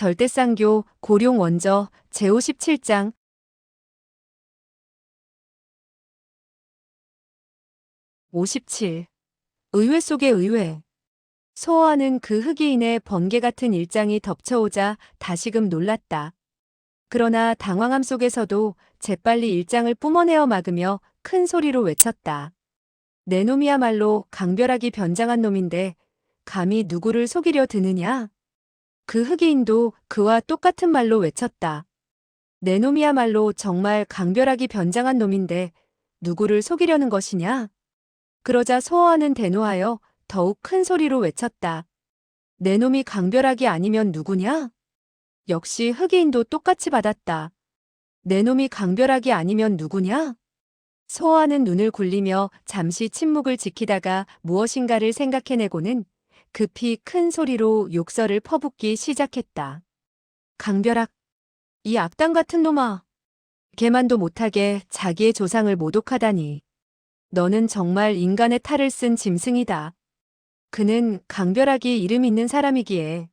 절대쌍교 고룡 원저 제57장 57. 의회 속의 의회. 소호하는 그 흑의인의 번개 같은 일장이 덮쳐오자 다시금 놀랐다. 그러나 당황함 속에서도 재빨리 일장을 뿜어내어 막으며 큰 소리로 외쳤다. 내 놈이야말로 강별하기 변장한 놈인데 감히 누구를 속이려 드느냐? 그 흑의인도 그와 똑같은 말로 외쳤다. 내 놈이야말로 정말 강별하기 변장한 놈인데 누구를 속이려는 것이냐? 그러자 소호하는 대노하여 더욱 큰 소리로 외쳤다. 내 놈이 강별하기 아니면 누구냐? 역시 흑의인도 똑같이 받았다. 내 놈이 강별하기 아니면 누구냐? 소호하는 눈을 굴리며 잠시 침묵을 지키다가 무엇인가를 생각해내고는 급히 큰 소리로 욕설을 퍼붓기 시작했다. 강별학, 이 악당 같은 놈아. 개만도 못하게 자기의 조상을 모독하다니. 너는 정말 인간의 탈을 쓴 짐승이다. 그는 강별하기 이름 있는 사람이기에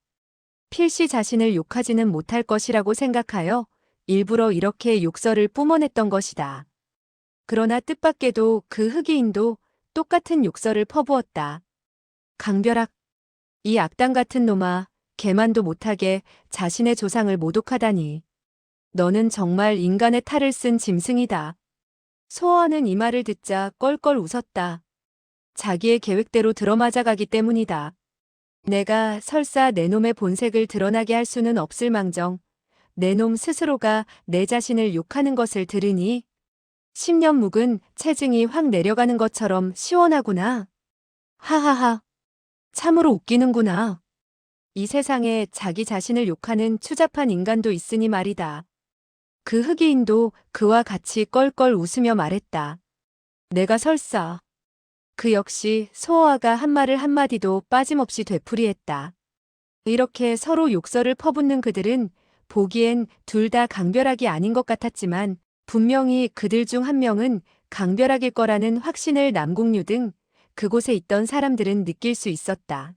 필시 자신을 욕하지는 못할 것이라고 생각하여 일부러 이렇게 욕설을 뿜어냈던 것이다. 그러나 뜻밖에도 그 흑의인도 똑같은 욕설을 퍼부었다. 강별학, 이 악당 같은 놈아, 개만도 못하게 자신의 조상을 모독하다니. 너는 정말 인간의 탈을 쓴 짐승이다. 소호하는 이 말을 듣자 껄껄 웃었다. 자기의 계획대로 들어맞아가기 때문이다. 내가 설사 내 놈의 본색을 드러나게 할 수는 없을 망정 내 놈 스스로가 내 자신을 욕하는 것을 들으니 10년 묵은 체증이 확 내려가는 것처럼 시원하구나. 하하하. 참으로 웃기는구나. 이 세상에 자기 자신을 욕하는 추잡한 인간도 있으니 말이다. 그 흑의인도 그와 같이 껄껄 웃으며 말했다. 내가 설사. 그 역시 소호아가 한 말을 한마디도 빠짐없이 되풀이했다. 이렇게 서로 욕설을 퍼붓는 그들은 보기엔 둘 다 강별학이 아닌 것 같았지만 분명히 그들 중 한 명은 강별학일 거라는 확신을 남궁류 등 그곳에 있던 사람들은 느낄 수 있었다.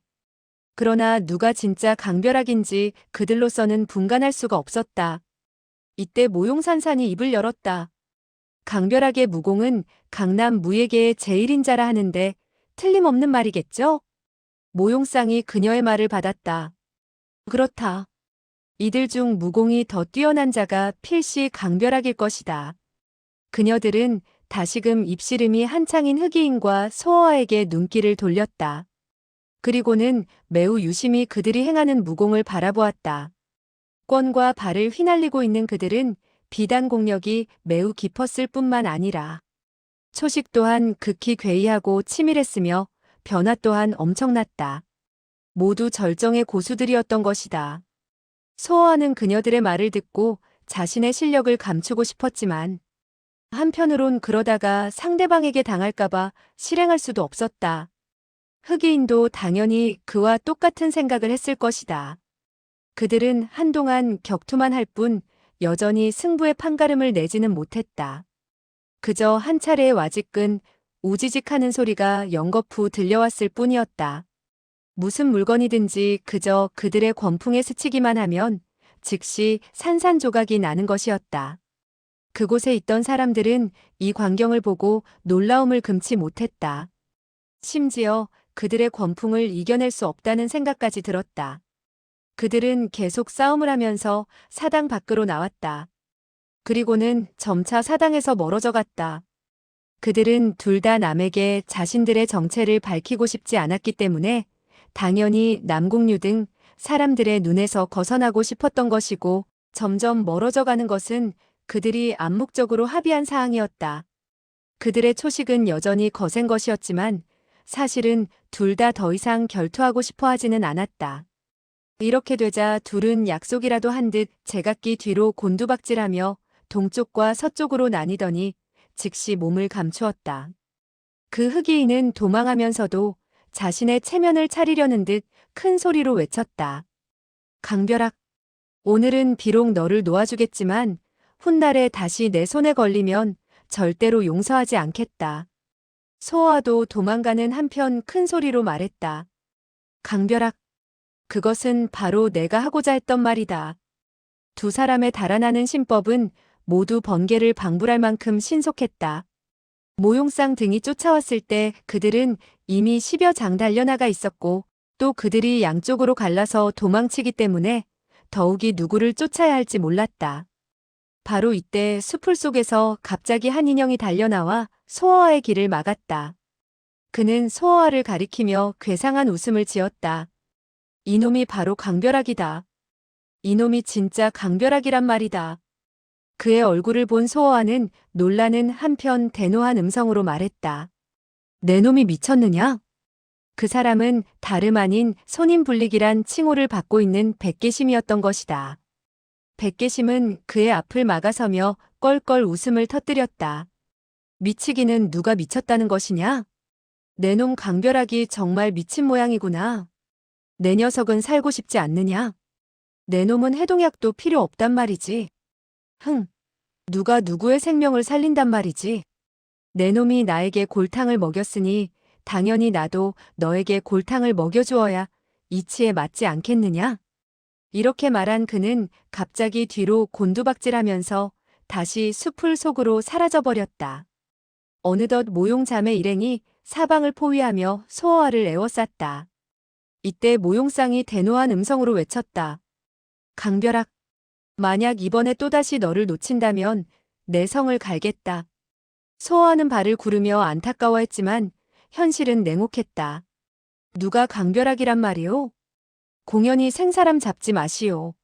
그러나 누가 진짜 강별학인지 그들로서는 분간할 수가 없었다. 이때 모용산산이 입을 열었다. 강별학의 무공은 강남 무예계의 제1인자라 하는데 틀림없는 말이겠죠? 모용쌍이 그녀의 말을 받았다. 그렇다. 이들 중 무공이 더 뛰어난 자가 필시 강별학일 것이다. 그녀들은 다시금 입씨름이 한창인 흑의인과 소호아에게 눈길을 돌렸다. 그리고는 매우 유심히 그들이 행하는 무공을 바라보았다. 권과 발을 휘날리고 있는 그들은 비단 공력이 매우 깊었을 뿐만 아니라 초식 또한 극히 괴이하고 치밀했으며 변화 또한 엄청났다. 모두 절정의 고수들이었던 것이다. 소호하는 그녀들의 말을 듣고 자신의 실력을 감추고 싶었지만 한편으론 그러다가 상대방에게 당할까봐 실행할 수도 없었다. 흑의인도 당연히 그와 똑같은 생각을 했을 것이다. 그들은 한동안 격투만 할 뿐 여전히 승부의 판가름을 내지는 못했다. 그저 한 차례의 와지끈 우지직하는 소리가 연거푸 들려왔을 뿐이었다. 무슨 물건이든지 그저 그들의 권풍에 스치기만 하면 즉시 산산조각이 나는 것이었다. 그곳에 있던 사람들은 이 광경을 보고 놀라움을 금치 못했다. 심지어 그들의 권풍을 이겨낼 수 없다는 생각까지 들었다. 그들은 계속 싸움을 하면서 사당 밖으로 나왔다. 그리고는 점차 사당에서 멀어져 갔다. 그들은 둘 다 남에게 자신들의 정체를 밝히고 싶지 않았기 때문에 당연히 남궁류 등 사람들의 눈에서 벗어나고 싶었던 것이고 점점 멀어져 가는 것은 그들이 암묵적으로 합의한 사항이었다. 그들의 초식은 여전히 거센 것이었지만 사실은 둘 다 더 이상 결투하고 싶어 하지는 않았다. 이렇게 되자 둘은 약속이라도 한 듯 제각기 뒤로 곤두박질하며 동쪽과 서쪽으로 나뉘더니 즉시 몸을 감추었다. 그 흑의인은 도망하면서도 자신의 체면을 차리려는 듯 큰 소리로 외쳤다. 강별학, 오늘은 비록 너를 놓아주겠지만 훗날에 다시 내 손에 걸리면 절대로 용서하지 않겠다. 소호아도 도망가는 한편 큰 소리로 말했다. 강별학, 그것은 바로 내가 하고자 했던 말이다. 두 사람의 달아나는 신법은 모두 번개를 방불할 만큼 신속했다. 모용상 등이 쫓아왔을 때 그들은 이미 10여 장 달려나가 있었고 또 그들이 양쪽으로 갈라서 도망치기 때문에 더욱이 누구를 쫓아야 할지 몰랐다. 바로 이때 수풀 속에서 갑자기 한 인형이 달려나와 소어와의 길을 막았다. 그는 소어와를 가리키며 괴상한 웃음을 지었다. 이놈이 바로 강벼락이다. 이놈이 진짜 강벼락이란 말이다. 그의 얼굴을 본 소어와는 놀라는 한편 대노한 음성으로 말했다. 내 놈이 미쳤느냐? 그 사람은 다름 아닌 손인불릭이란 칭호를 받고 있는 백계심이었던 것이다. 백계심은 그의 앞을 막아서며 껄껄 웃음을 터뜨렸다. 미치기는 누가 미쳤다는 것이냐? 내 놈 강벼락이 정말 미친 모양이구나. 내 녀석은 살고 싶지 않느냐? 내 놈은 해동약도 필요 없단 말이지. 흥, 누가 누구의 생명을 살린단 말이지. 내 놈이 나에게 골탕을 먹였으니 당연히 나도 너에게 골탕을 먹여주어야 이치에 맞지 않겠느냐? 이렇게 말한 그는 갑자기 뒤로 곤두박질하면서 다시 숲을 속으로 사라져버렸다. 어느덧 모용자매 일행이 사방을 포위하며 소어와를 에워쌌다. 이때 모용상이 대노한 음성으로 외쳤다. 강벼락, 만약 이번에 또다시 너를 놓친다면 내 성을 갈겠다. 소어와는 발을 구르며 안타까워했지만 현실은 냉혹했다. 누가 강벼락이란 말이오? 공연히 생사람 잡지 마시오.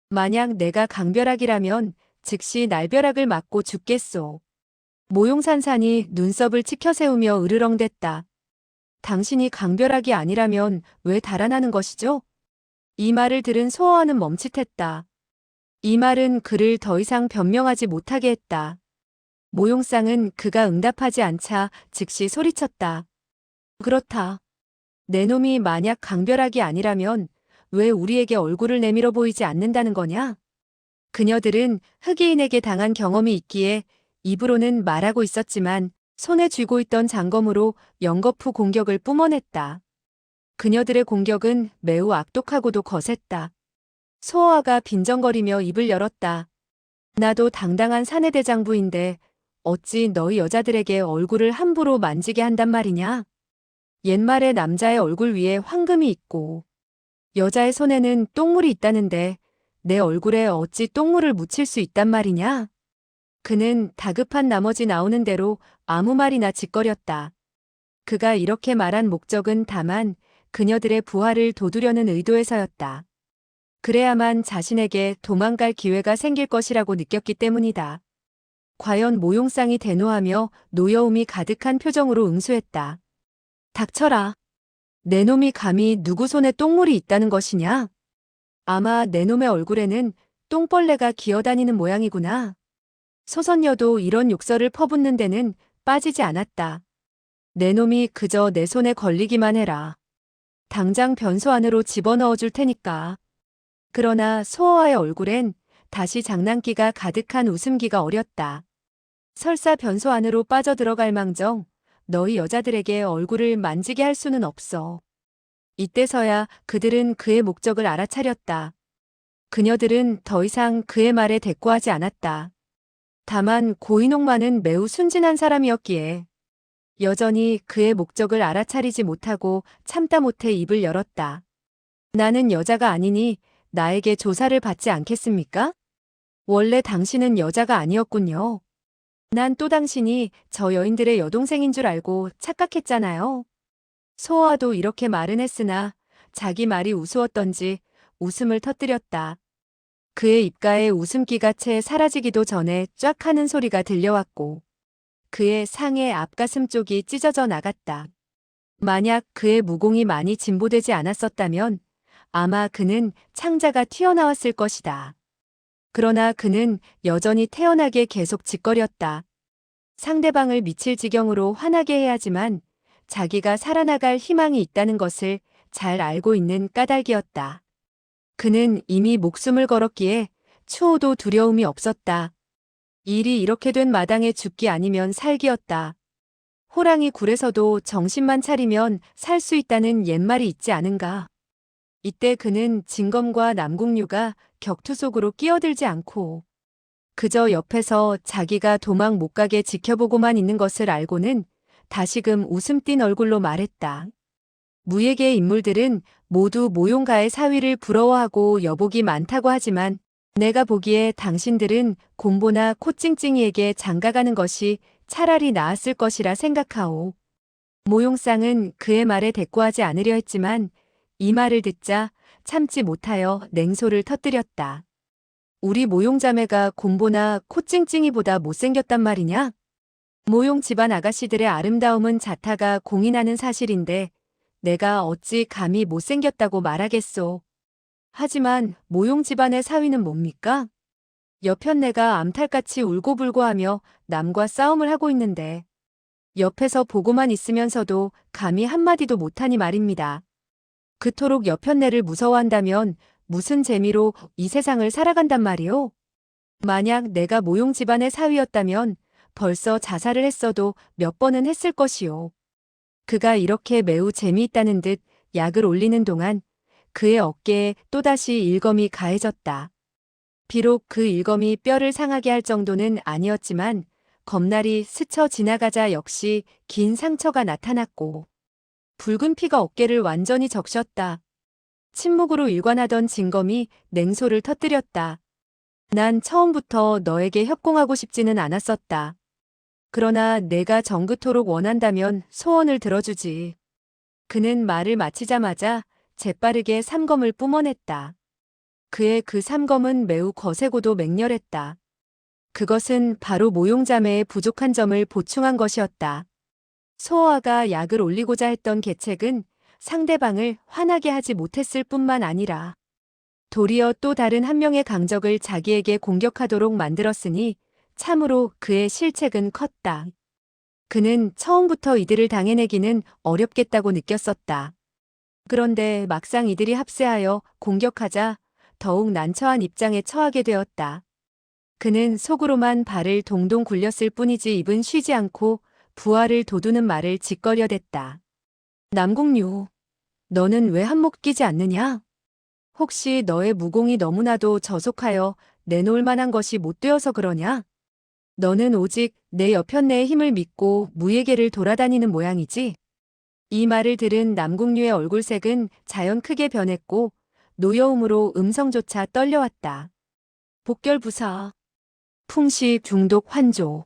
만약 내가 강벼락이라면 즉시 날벼락을 맞고 죽겠소. 모용산산이 눈썹을 치켜세우며 으르렁댔다. 당신이 강벼락이 아니라면 왜 달아나는 것이죠? 이 말을 들은 소어와는 멈칫했다. 이 말은 그를 더 이상 변명하지 못하게 했다. 모용상은 그가 응답하지 않자 즉시 소리쳤다. 그렇다. 내 놈이 만약 강벼락이 아니라면 왜 우리에게 얼굴을 내밀어 보이지 않는다는 거냐? 그녀들은 흑이인에게 당한 경험이 있기에 입으로는 말하고 있었지만 손에 쥐고 있던 장검으로 연거푸 공격을 뿜어냈다. 그녀들의 공격은 매우 악독하고도 거셌다. 소어와가 빈정거리며 입을 열었다. 나도 당당한 사내대장부인데 어찌 너희 여자들에게 얼굴을 함부로 만지게 한단 말이냐? 옛말에 남자의 얼굴 위에 황금이 있고 여자의 손에는 똥물이 있다는데 내 얼굴에 어찌 똥물을 묻힐 수 있단 말이냐? 그는 다급한 나머지 나오는 대로 아무 말이나 짓거렸다. 그가 이렇게 말한 목적은 다만 그녀들의 부하를 도두려는 의도에서였다. 그래야만 자신에게 도망갈 기회가 생길 것이라고 느꼈기 때문이다. 과연 모용상이 대노하며 노여움이 가득한 표정으로 응수했다. 닥쳐라. 내 놈이 감히 누구 손에 똥물이 있다는 것이냐? 아마 내 놈의 얼굴에는 똥벌레가 기어다니는 모양이구나. 소선녀도 이런 욕설을 퍼붓는 데는 빠지지 않았다. 내 놈이 그저 내 손에 걸리기만 해라. 당장 변소 안으로 집어넣어 줄 테니까. 그러나 소어와의 얼굴엔 다시 장난기가 가득한 웃음기가 어렸다. 설사 변소 안으로 빠져들어갈 망정 너희 여자들에게 얼굴을 만지게 할 수는 없어. 이때서야 그들은 그의 목적을 알아차렸다. 그녀들은 더 이상 그의 말에 대꾸하지 않았다. 다만 고인옥만은 매우 순진한 사람이었기에 여전히 그의 목적을 알아차리지 못하고 참다 못해 입을 열었다. 나는 여자가 아니니 나에게 조사를 받지 않겠습니까? 원래 당신은 여자가 아니었군요. 난 또 당신이 저 여인들의 여동생인 줄 알고 착각했잖아요. 소어와도 이렇게 말은 했으나 자기 말이 우스웠던지 웃음을 터뜨렸다. 그의 입가에 웃음기가 채 사라지기도 전에 쫙 하는 소리가 들려왔고 그의 상의 앞가슴 쪽이 찢어져 나갔다. 만약 그의 무공이 많이 진보되지 않았었다면 아마 그는 창자가 튀어나왔을 것이다. 그러나 그는 여전히 태연하게 계속 짓거렸다. 상대방을 미칠 지경으로 화나게 해야지만 자기가 살아나갈 희망이 있다는 것을 잘 알고 있는 까닭이었다. 그는 이미 목숨을 걸었기에 추호도 두려움이 없었다. 일이 이렇게 된 마당에 죽기 아니면 살기였다. 호랑이 굴에서도 정신만 차리면 살 수 있다는 옛말이 있지 않은가. 이때 그는 진검과 남궁류가 격투 속으로 끼어들지 않고 그저 옆에서 자기가 도망 못 가게 지켜보고만 있는 것을 알고는 다시금 웃음 띤 얼굴로 말했다. 무예계의 인물들은 모두 모용가의 사위를 부러워하고 여복이 많다고 하지만 내가 보기에 당신들은 곰보나 콧찡찡이에게 장가가는 것이 차라리 나았을 것이라 생각하오. 모용상은 그의 말에 대꾸하지 않으려 했지만 이 말을 듣자 참지 못하여 냉소를 터뜨렸다. 우리 모용자매가 곰보나 콧찡찡이보다 못생겼단 말이냐? 모용 집안 아가씨들의 아름다움은 자타가 공인하는 사실인데 내가 어찌 감히 못생겼다고 말하겠소. 하지만 모용 집안의 사위는 뭡니까? 여편네가 암탈같이 울고불고하며 남과 싸움을 하고 있는데 옆에서 보고만 있으면서도 감히 한마디도 못하니 말입니다. 그토록 여편네를 무서워한다면 무슨 재미로 이 세상을 살아간단 말이오? 만약 내가 모용 집안의 사위였다면 벌써 자살을 했어도 몇 번은 했을 것이오. 그가 이렇게 매우 재미있다는 듯 약을 올리는 동안 그의 어깨에 또다시 일검이 가해졌다. 비록 그 일검이 뼈를 상하게 할 정도는 아니었지만 겁날이 스쳐 지나가자 역시 긴 상처가 나타났고 붉은 피가 어깨를 완전히 적셨다. 침묵으로 일관하던 진검이 냉소를 터뜨렸다. 난 처음부터 너에게 협공하고 싶지는 않았었다. 그러나 내가 정그토록 원한다면 소원을 들어주지. 그는 말을 마치자마자 재빠르게 삼검을 뿜어냈다. 그의 그 삼검은 매우 거세고도 맹렬했다. 그것은 바로 모용자매의 부족한 점을 보충한 것이었다. 소호아가 약을 올리고자 했던 계책은 상대방을 화나게 하지 못했을 뿐만 아니라 도리어 또 다른 한 명의 강적을 자기에게 공격하도록 만들었으니 참으로 그의 실책은 컸다. 그는 처음부터 이들을 당해내기는 어렵겠다고 느꼈었다. 그런데 막상 이들이 합세하여 공격하자 더욱 난처한 입장에 처하게 되었다. 그는 속으로만 발을 동동 굴렸을 뿐이지 입은 쉬지 않고 부하를 도두는 말을 짓거려댔다. 남궁류, 너는 왜 한몫 끼지 않느냐? 혹시 너의 무공이 너무나도 저속하여 내놓을 만한 것이 못 되어서 그러냐? 너는 오직 내 여편네의 힘을 믿고 무예계를 돌아다니는 모양이지? 이 말을 들은 남궁류의 얼굴색은 자연 크게 변했고 노여움으로 음성조차 떨려왔다. 복결부사, 풍시 중독 환조.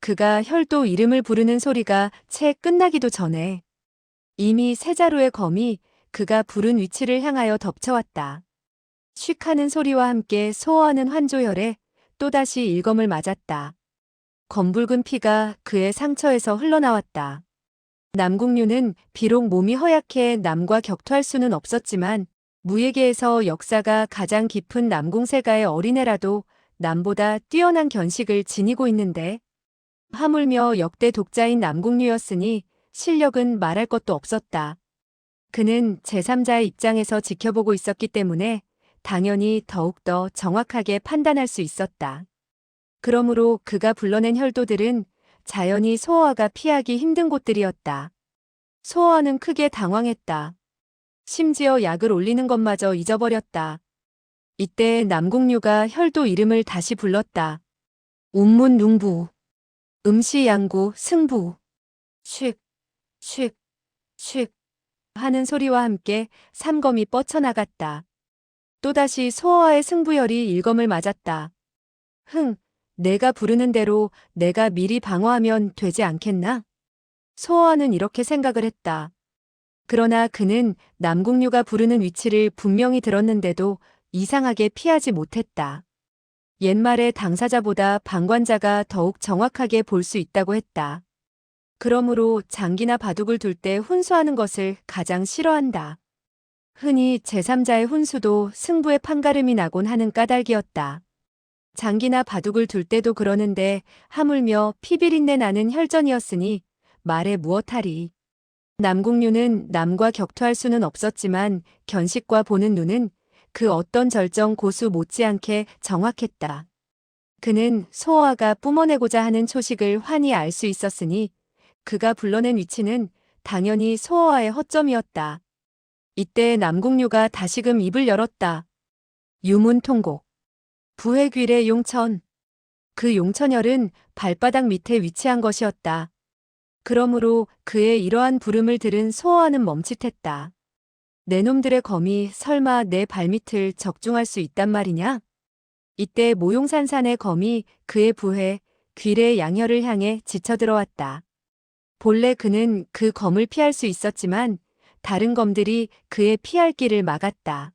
그가 혈도 이름을 부르는 소리가 채 끝나기도 전에 이미 세 자루의 검이 그가 부른 위치를 향하여 덮쳐왔다. 쉭하는 소리와 함께 소어하는 환조혈에 또다시 일검을 맞았다. 검붉은 피가 그의 상처에서 흘러나왔다. 남궁류는 비록 몸이 허약해 남과 격투할 수는 없었지만 무예계에서 역사가 가장 깊은 남궁세가의 어린애라도 남보다 뛰어난 견식을 지니고 있는데 하물며 역대 독자인 남궁류였으니 실력은 말할 것도 없었다. 그는 제3자의 입장에서 지켜보고 있었기 때문에 당연히 더욱더 정확하게 판단할 수 있었다. 그러므로 그가 불러낸 혈도들은 자연히 소어아가 피하기 힘든 곳들이었다. 소어아는 크게 당황했다. 심지어 약을 올리는 것마저 잊어버렸다. 이때 남궁류가 혈도 이름을 다시 불렀다. 운문룽부, 음시양구 승부, 쉭, 쉭, 쉭 하는 소리와 함께 삼검이 뻗쳐나갔다. 또다시 소어아의 승부열이 일검을 맞았다. 흥, 내가 부르는 대로 내가 미리 방어하면 되지 않겠나? 소어아는 이렇게 생각을 했다. 그러나 그는 남궁류가 부르는 위치를 분명히 들었는데도 이상하게 피하지 못했다. 옛말에 당사자보다 방관자가 더욱 정확하게 볼 수 있다고 했다. 그러므로 장기나 바둑을 둘 때 훈수하는 것을 가장 싫어한다. 흔히 제3자의 훈수도 승부의 판가름이 나곤 하는 까닭이었다. 장기나 바둑을 둘 때도 그러는데 하물며 피비린내 나는 혈전이었으니 말해 무엇하리. 남궁류는 남과 격투할 수는 없었지만 견식과 보는 눈은 그 어떤 절정 고수 못지않게 정확했다. 그는 소어아가 뿜어내고자 하는 초식을 환히 알 수 있었으니 그가 불러낸 위치는 당연히 소어아의 허점이었다. 이때 남궁류가 다시금 입을 열었다. 유문통곡. 부해귀래 용천. 그 용천열은 발바닥 밑에 위치한 것이었다. 그러므로 그의 이러한 부름을 들은 소어와는 멈칫했다. 내 놈들의 검이 설마 내 발밑을 적중할 수 있단 말이냐? 이때 모용산산의 검이 그의 부해, 귀래의 양혈을 향해 지쳐들어왔다. 본래 그는 그 검을 피할 수 있었지만 다른 검들이 그의 피할 길을 막았다.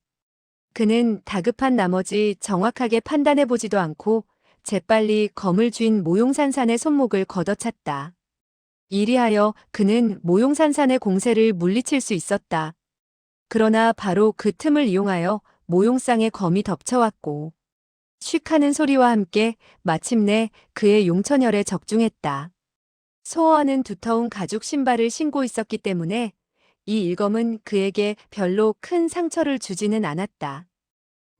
그는 다급한 나머지 정확하게 판단해보지도 않고 재빨리 검을 쥔 모용산산의 손목을 걷어찼다. 이리하여 그는 모용산산의 공세를 물리칠 수 있었다. 그러나 바로 그 틈을 이용하여 모용쌍의 검이 덮쳐왔고 쉭 하는 소리와 함께 마침내 그의 용천열에 적중했다. 소어와는 두터운 가죽 신발을 신고 있었기 때문에 이 일검은 그에게 별로 큰 상처를 주지는 않았다.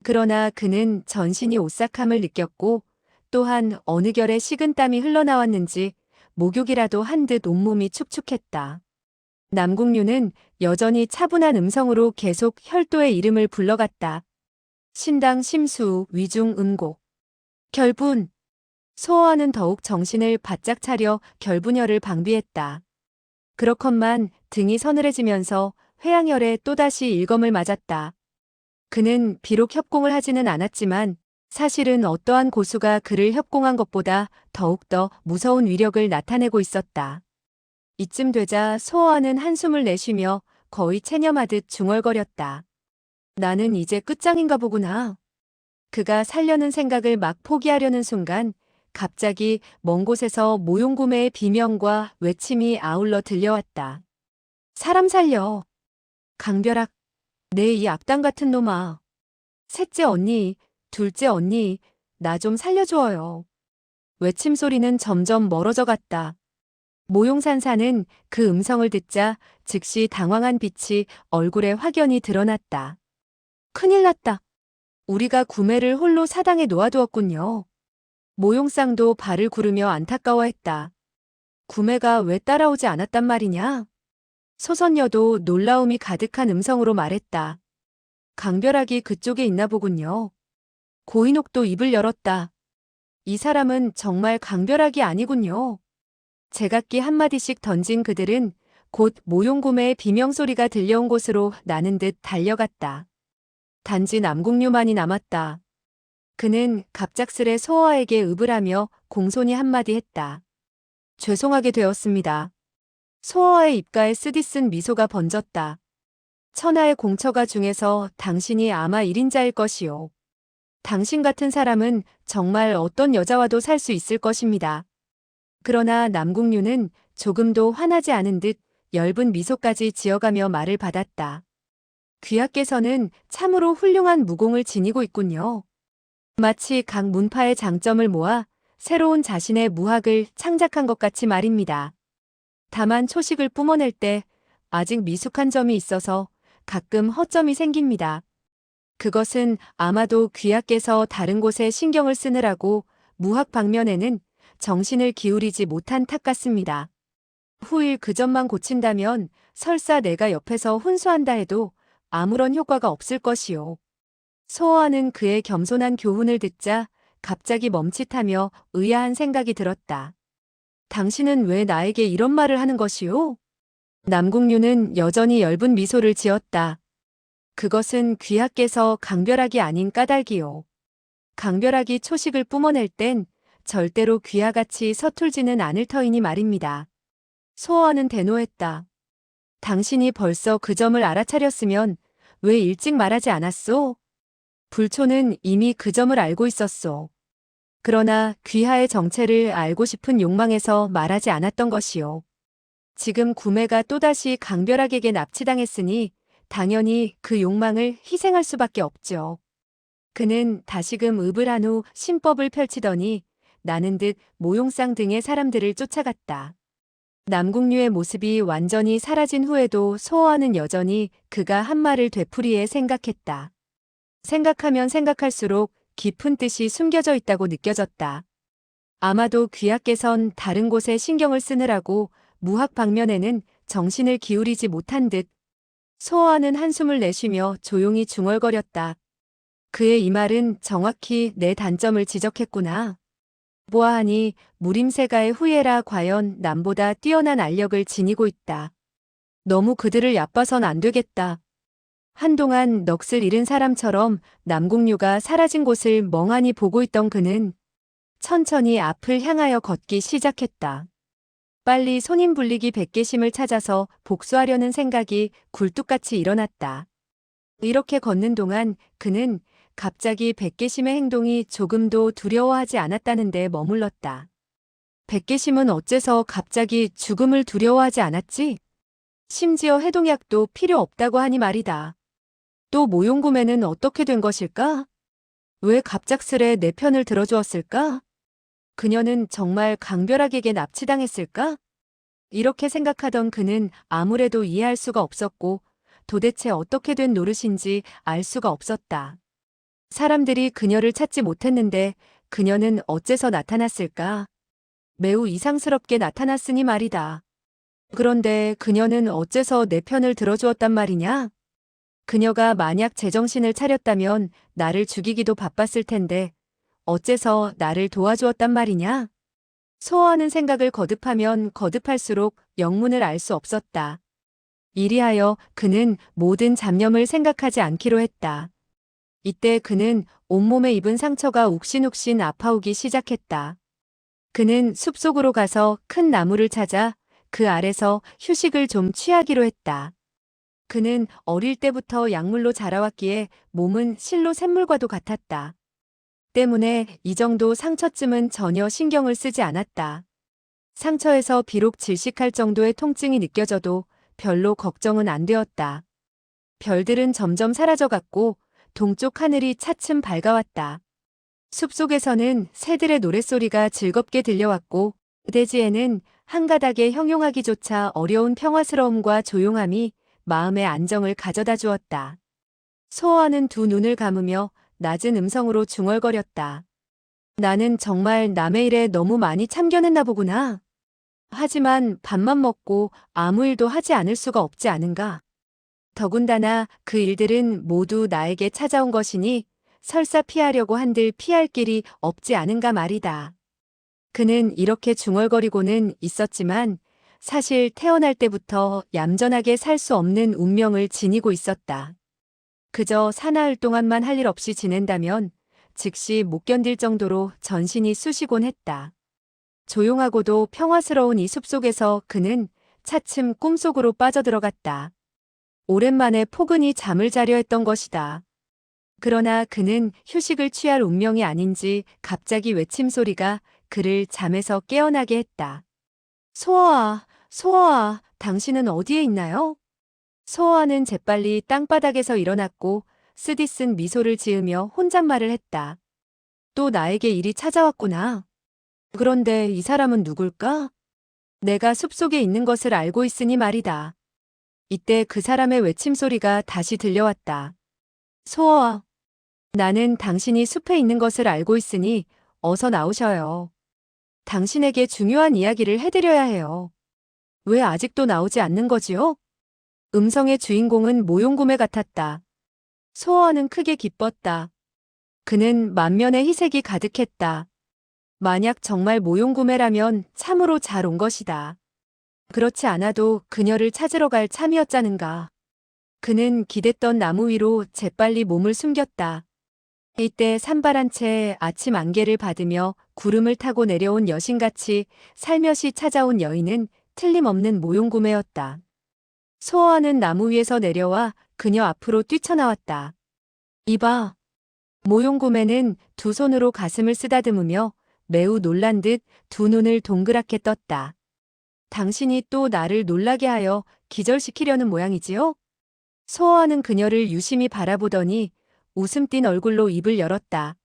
그러나 그는 전신이 오싹함을 느꼈고 또한 어느 결에 식은땀이 흘러나왔는지 목욕이라도 한 듯 온몸이 축축했다. 남궁류는 여전히 차분한 음성으로 계속 혈도의 이름을 불러갔다. 신당 심수 위중 음곡. 결분. 소어와는 더욱 정신을 바짝 차려 결분혈을 방비했다. 그렇건만 등이 서늘해지면서 회양혈에 또다시 일검을 맞았다. 그는 비록 협공을 하지는 않았지만 사실은 어떠한 고수가 그를 협공한 것보다 더욱더 무서운 위력을 나타내고 있었다. 이쯤 되자 소어와는 한숨을 내쉬며 거의 체념하듯 중얼거렸다. 나는 이제 끝장인가 보구나. 그가 살려는 생각을 막 포기하려는 순간 갑자기 먼 곳에서 모용구매의 비명과 외침이 아울러 들려왔다. 사람 살려. 강벼락. 내 이 악당 같은 놈아. 셋째 언니, 둘째 언니, 나 좀 살려줘요. 외침 소리는 점점 멀어져 갔다. 모용산사는 그 음성을 듣자 즉시 당황한 빛이 얼굴에 확연히 드러났다. 큰일 났다. 우리가 구매를 홀로 사당에 놓아두었군요. 모용쌍도 발을 구르며 안타까워했다. 구매가 왜 따라오지 않았단 말이냐? 소선녀도 놀라움이 가득한 음성으로 말했다. 강벼락이 그쪽에 있나 보군요. 고인옥도 입을 열었다. 이 사람은 정말 강벼락이 아니군요. 제각기 한마디씩 던진 그들은 곧 모용구매의 비명소리가 들려온 곳으로 나는 듯 달려갔다. 단지 남궁류만이 남았다. 그는 갑작스레 소어와에게 읍을하며 공손히 한마디 했다. 죄송하게 되었습니다. 소어와의 입가에 쓰디쓴 미소가 번졌다. 천하의 공처가 중에서 당신이 아마 1인자일 것이요. 당신 같은 사람은 정말 어떤 여자와도 살 수 있을 것입니다. 그러나 남궁류는 조금도 화나지 않은 듯 엷은 미소까지 지어가며 말을 받았다. 귀하께서는 참으로 훌륭한 무공을 지니고 있군요. 마치 각 문파의 장점을 모아 새로운 자신의 무학을 창작한 것 같이 말입니다. 다만 초식을 뿜어낼 때 아직 미숙한 점이 있어서 가끔 허점이 생깁니다. 그것은 아마도 귀하께서 다른 곳에 신경을 쓰느라고 무학 방면에는 정신을 기울이지 못한 탓 같습니다. 후일 그 점만 고친다면 설사 내가 옆에서 훈수한다 해도 아무런 효과가 없을 것이요. 소어와는 그의 겸손한 교훈을 듣자 갑자기 멈칫하며 의아한 생각이 들었다. 당신은 왜 나에게 이런 말을 하는 것이요? 남궁류는 여전히 엷은 미소를 지었다. 그것은 귀하께서 강벼락이 아닌 까닭이요. 강벼락이 초식을 뿜어낼 땐 절대로 귀하같이 서툴지는 않을 터이니 말입니다. 소어와는 대노했다. 당신이 벌써 그 점을 알아차렸으면 왜 일찍 말하지 않았소? 불초는 이미 그 점을 알고 있었소. 그러나 귀하의 정체를 알고 싶은 욕망에서 말하지 않았던 것이요. 지금 구매가 또다시 강벼락에게 납치당했으니 당연히 그 욕망을 희생할 수밖에 없죠. 그는 다시금 읍을 한 후 신법을 펼치더니 나는 듯 모용상 등의 사람들을 쫓아갔다. 남궁류의 모습이 완전히 사라진 후에도 소어와는 여전히 그가 한 말을 되풀이해 생각했다. 생각하면 생각할수록 깊은 뜻이 숨겨져 있다고 느껴졌다. 아마도 귀하께선 다른 곳에 신경을 쓰느라고 무학 방면에는 정신을 기울이지 못한 듯 소호아는 한숨을 내쉬며 조용히 중얼거렸다. 그의 이 말은 정확히 내 단점을 지적했구나. 보아하니 무림세가의 후예라 과연 남보다 뛰어난 알력을 지니고 있다. 너무 그들을 얕봐선 안 되겠다. 한동안 넋을 잃은 사람처럼 남궁류가 사라진 곳을 멍하니 보고 있던 그는 천천히 앞을 향하여 걷기 시작했다. 빨리 손님 불리기 백계심을 찾아서 복수하려는 생각이 굴뚝같이 일어났다. 이렇게 걷는 동안 그는 갑자기 백계심의 행동이 조금도 두려워하지 않았다는 데 머물렀다. 백계심은 어째서 갑자기 죽음을 두려워하지 않았지? 심지어 해독약도 필요 없다고 하니 말이다. 또 모용구매는 어떻게 된 것일까? 왜 갑작스레 내 편을 들어주었을까? 그녀는 정말 강별학에게 납치당했을까? 이렇게 생각하던 그는 아무래도 이해할 수가 없었고 도대체 어떻게 된 노릇인지 알 수가 없었다. 사람들이 그녀를 찾지 못했는데 그녀는 어째서 나타났을까? 매우 이상스럽게 나타났으니 말이다. 그런데 그녀는 어째서 내 편을 들어주었단 말이냐? 그녀가 만약 제정신을 차렸다면 나를 죽이기도 바빴을 텐데 어째서 나를 도와주었단 말이냐? 소호하는 생각을 거듭하면 거듭할수록 영문을 알 수 없었다. 이리하여 그는 모든 잡념을 생각하지 않기로 했다. 이때 그는 온몸에 입은 상처가 욱신욱신 아파오기 시작했다. 그는 숲속으로 가서 큰 나무를 찾아 그 아래서 휴식을 좀 취하기로 했다. 그는 어릴 때부터 약물로 자라왔기에 몸은 실로 샘물과도 같았다. 때문에 이 정도 상처쯤은 전혀 신경을 쓰지 않았다. 상처에서 비록 질식할 정도의 통증이 느껴져도 별로 걱정은 안 되었다. 별들은 점점 사라져갔고 동쪽 하늘이 차츰 밝아왔다. 숲속에서는 새들의 노랫소리가 즐겁게 들려왔고 대지에는 한 가닥의 형용하기조차 어려운 평화스러움과 조용함이 마음의 안정을 가져다 주었다. 소호아는 두 눈을 감으며 낮은 음성으로 중얼거렸다. 나는 정말 남의 일에 너무 많이 참견했나 보구나. 하지만 밥만 먹고 아무 일도 하지 않을 수가 없지 않은가. 더군다나 그 일들은 모두 나에게 찾아온 것이니 설사 피하려고 한들 피할 길이 없지 않은가 말이다. 그는 이렇게 중얼거리고는 있었지만 사실 태어날 때부터 얌전하게 살 수 없는 운명을 지니고 있었다. 그저 사나흘 동안만 할 일 없이 지낸다면 즉시 못 견딜 정도로 전신이 쑤시곤 했다. 조용하고도 평화스러운 이 숲속에서 그는 차츰 꿈속으로 빠져들어갔다. 오랜만에 포근히 잠을 자려 했던 것이다. 그러나 그는 휴식을 취할 운명이 아닌지 갑자기 외침소리가 그를 잠에서 깨어나게 했다. 소호아, 소호아, 당신은 어디에 있나요? 소호아는 재빨리 땅바닥에서 일어났고 쓰디쓴 미소를 지으며 혼잣말을 했다. 또 나에게 일이 찾아왔구나. 그런데 이 사람은 누굴까? 내가 숲속에 있는 것을 알고 있으니 말이다. 이때 그 사람의 외침소리가 다시 들려왔다. 소호아, 나는 당신이 숲에 있는 것을 알고 있으니 어서 나오셔요. 당신에게 중요한 이야기를 해드려야 해요. 왜 아직도 나오지 않는 거지요? 음성의 주인공은 모용구매 같았다. 소호아는 크게 기뻤다. 그는 만면에 희색이 가득했다. 만약 정말 모용구매라면 참으로 잘 온 것이다. 그렇지 않아도 그녀를 찾으러 갈 참이었자는가. 그는 기댔던 나무 위로 재빨리 몸을 숨겼다. 이때 산발한 채 아침 안개를 받으며 구름을 타고 내려온 여신같이 살며시 찾아온 여인은 틀림없는 모용구매였다. 소호아는 나무 위에서 내려와 그녀 앞으로 뛰쳐나왔다. 이봐. 모용구매는 두 손으로 가슴을 쓰다듬으며 매우 놀란 듯 두 눈을 동그랗게 떴다. 당신이 또 나를 놀라게 하여 기절시키려는 모양이지요? 소호아는 그녀를 유심히 바라보더니 웃음 띤 얼굴로 입을 열었다.